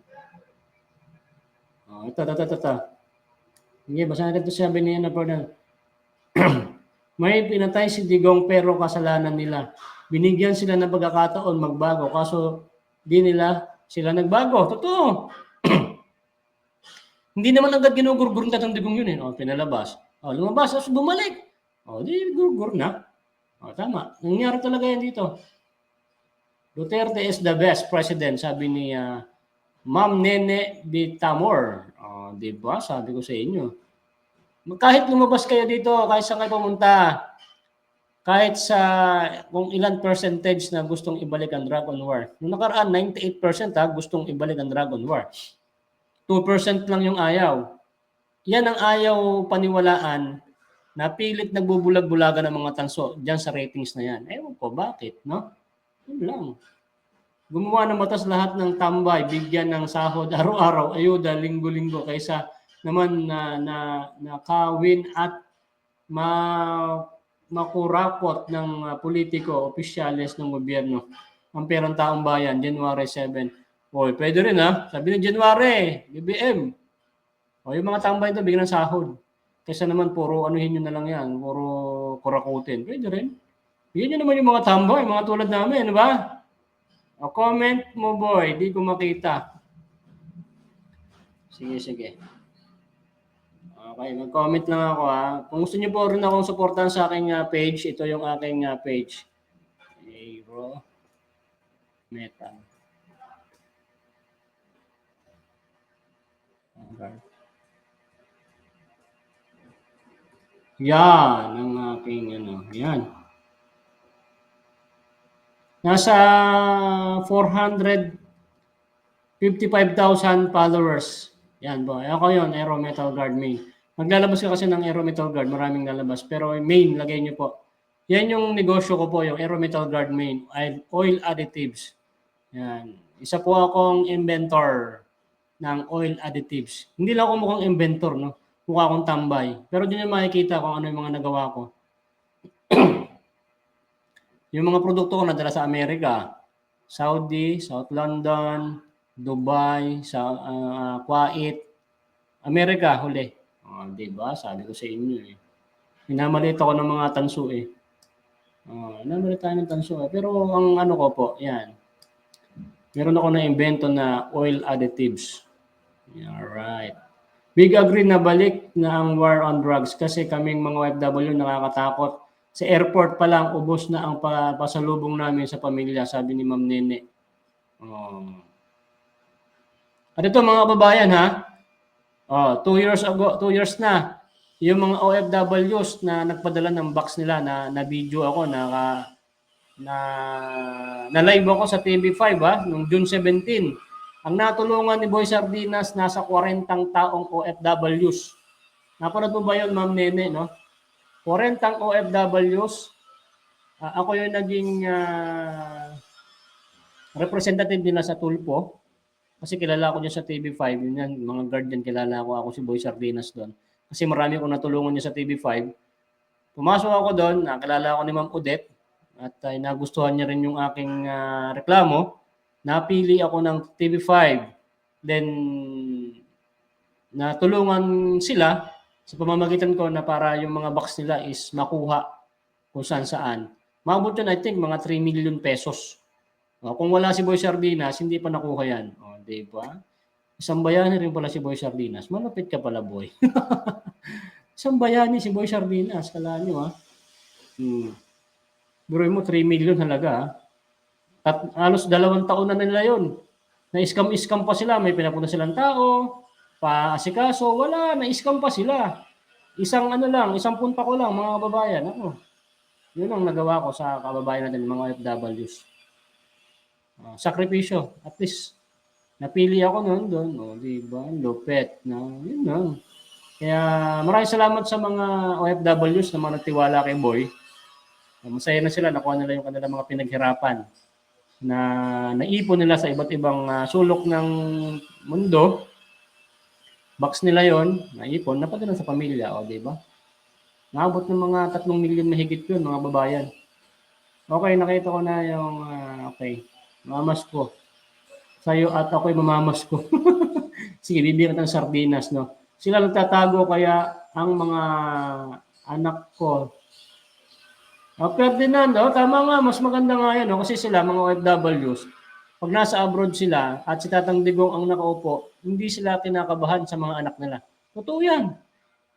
Ito. Sige, basta natin ito sabi niya na pardon. May pinatay si Digong pero kasalanan nila. Binigyan sila ng pagkakataon magbago kaso di nila sila nagbago. Totoo. Hindi naman agad ginugurgur ng Tatang Digong yun Pinalabas. Lumabas, tapos bumalik. O, di gugur na. O, tama. Nangyari talaga yan dito. Duterte is the best president, sabi ni Ma'am Nene Bitamor. O, di ba? Sabi ko sa inyo. Kahit lumabas kayo dito, kahit saan kayo pumunta, kahit sa kung ilan percentage na gustong ibalik ang drug on war. Noong nakaraan, 98% gustong ibalik ang drug on war. 2% lang yung ayaw. Yan ang ayaw paniwalaan na pilit nagbubulag-bulagan ng mga tanso diyan sa ratings na yan. Ewan ko, bakit? No? Yun lang. Gumawa ng batas lahat ng tambay, bigyan ng sahod araw-araw, ayuda, linggo-linggo, kaysa naman na kawin at makurakot ng politiko, opisyales ng gobyerno ang perang taong bayan, January 7. Oy, pwede rin sabi ng January, BBM. O yung mga tambay ito, bigyan ng sahod. Kaysa naman puro anuhin nyo na lang yan, puro kurakutin. Pwede rin. Bigyan nyo naman yung mga tambay, mga tulad namin, ano ba? O comment mo boy, di ko makita. Sige. Okay, mag-comment lang ako Kung gusto niyo po rin akong suportahan sa aking page, ito yung aking page. Aero Meta. Okay. Yan ang aking yan. Nasa 455,000 followers. Yan po. Ako yun, Aero Metal Guard main. Maglalabas ka kasi ng Aero Metal Guard, maraming lalabas. Pero main, lagay nyo po. Yan yung negosyo ko po, yung Aero Metal Guard main, oil additives. Yan. Isa po akong inventor ng oil additives. Hindi lang ako mukhang inventor, no? Mukha akong tambay. Pero dyan yung makikita kung ano yung mga nagawa ko. Yung mga produkto ko nadala sa Amerika, Saudi, South London, Dubai, Kuwait, Amerika, huli. Diba? Sabi ko sa inyo Minamalit ako ng mga tanso minamalit tayo ng tanso Pero ang ano ko po, yan. Meron ako na invento na oil additives. Alright. Big agree na balik na ang war on drugs kasi kaming mga OFW nakakatakot. Sa airport pa lang, ubos na ang pasalubong namin sa pamilya, sabi ni Ma'am Nene. At ito mga kababayan 2 years na, yung mga OFWs na nagpadala ng box nila na video ako, na live ako sa TV5 noong June 17. Ang natulungan ni Boy Sardinas, nasa 40 taong OFWs. Napanood mo ba yun, Ma'am Nene, no? 40 OFWs. Ako yung naging representative nila sa Tulpo. Kasi kilala ko niya sa TV5. Yun yan, mga guard yan, kilala ko. Ako si Boy Sardinas doon. Kasi marami akong natulungan niya sa TV5. Pumasok ako doon, nakilala ko ni Ma'am Odette. At nagustuhan niya rin yung aking reklamo. Napili ako ng TV5. Then, natulungan sila sa pamamagitan ko na para yung mga box nila is makuha kung saan. Maabot yun, I think, mga 3 million pesos. Kung wala si Boy Sardinas, hindi pa nakuha yan. Diba? Isang bayani rin pala si Boy Sardinas. Malapit ka pala, Boy. Isang bayani si Boy Sardinas. Kala nyo, Buroy mo, 3 million halaga. At halos 2 taon na nila yun. Na-scam pa sila. May pinapunta silang tao. Pa-asikaso. Wala. Na-scam pa sila. Isang punta ko lang, mga kababayan. Yun ang nagawa ko sa kababayan natin, mga OFWs. Sakripisyo. At least, napili ako noon doon. Diba? Lupet. Yun lang. Kaya maraming salamat sa mga OFWs na mga nagtiwala kay Boy. Masaya na sila. Nakuha nila yung kanilang mga pinaghirapan na naipon nila sa iba't ibang sulok ng mundo. Box nila yon, naipon, napadala sa pamilya. Diba? Naabot ng mga 3 million mahigit yun, mga babayan. Okay, nakita ko na yung, mamas ko. Sa'yo at ako'y mamamas ko. Sige, bibigyan ng sardinas, no? Sila nagtatago kaya ang mga anak ko. Ferdinand, tama nga, mas maganda nga yan, kasi sila, mga OFWs, pag nasa abroad sila at si Tatang Digong ang nakaupo, hindi sila kinakabahan sa mga anak nila. Totoo yan.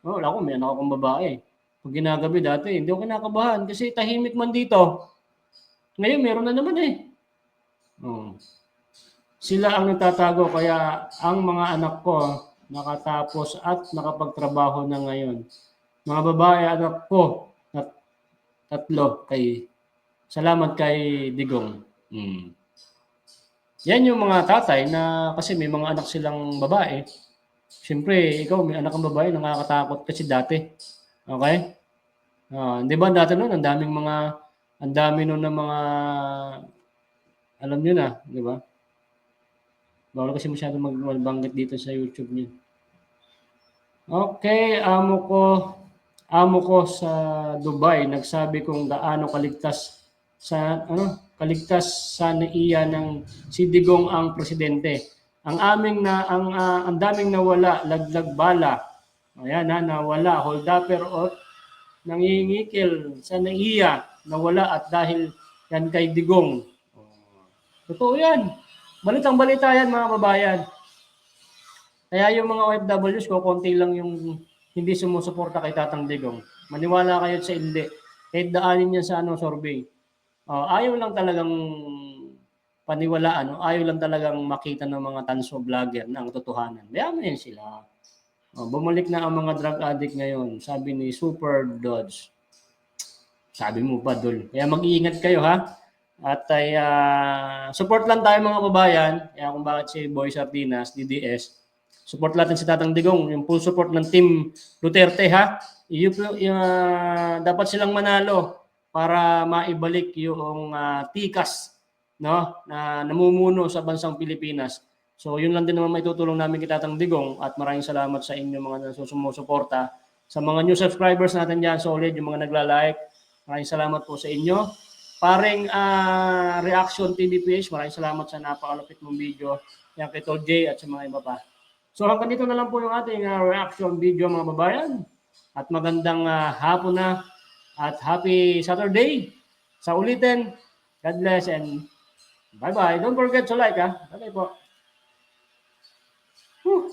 Wala ko, may anak akong babae. Pag ginagabi dati, hindi ako kinakabahan kasi tahimik man dito. Ngayon, meron na naman eh. Oh. Sila ang nagtatago kaya ang mga anak ko nakatapos at nakapagtrabaho na ngayon. Mga babae, anak ko, tatlo salamat kay Digong. Yan yung mga tatay na kasi may mga anak silang babae. Siyempre, ikaw may anak kang babae, nakakatakot kasi dati. Okay? Di ba dati noon, ang dami noon ng mga, alam nyo na, di ba? Bawal kasi masyado magbanggit dito sa YouTube niyo. Okay, amo ko sa Dubai nagsabi kung gaano kaligtas sa naiya ng si Digong ang presidente. Ang daming nawala, laglag bala. Ayan nawala, holdupper o nangingikil sa naiya, nawala at dahil yan kay Digong. Totoo yan. Balitang-balita yan mga babayan. Kaya yung mga OFWs ko, konti lang yung hindi sumusuporta kay Tatang Digong. Maniwala kayo sa hindi. Kahit daanin niya sa survey. Ayaw lang talagang paniwalaan. Ayaw lang talagang makita ng mga tanso vlogger na ang totohanan. Mayaman yan sila. Bumalik na ang mga drug addict ngayon. Sabi ni Super Dodge. Sabi mo pa, Dol. Kaya mag-iingat kayo ha. At ay support lang tayo mga babayan. Kaya kung bakit si Boy Sardinas, DDS, support natin si Tatang Digong. Yung full support ng Team Duterte ha. Dapat silang manalo para maibalik yung tikas no, na namumuno sa bansang Pilipinas. So yun lang din naman maitutulong namin kay Tatang Digong at maraming salamat sa inyo mga sumusuporta. Sa mga new subscribers natin dyan, solid, yung mga nagla-like, maraming salamat po sa inyo. Paring Reaction TVPH, maraming salamat sa napakalapit mong video. Yan kay Tol J at sa mga iba pa. So hanggang dito na lang po yung ating reaction video mga babayan. At magandang hapon na at happy Saturday. Sa ulitin, God bless and bye-bye. Don't forget to like ha. Okay po. Whew.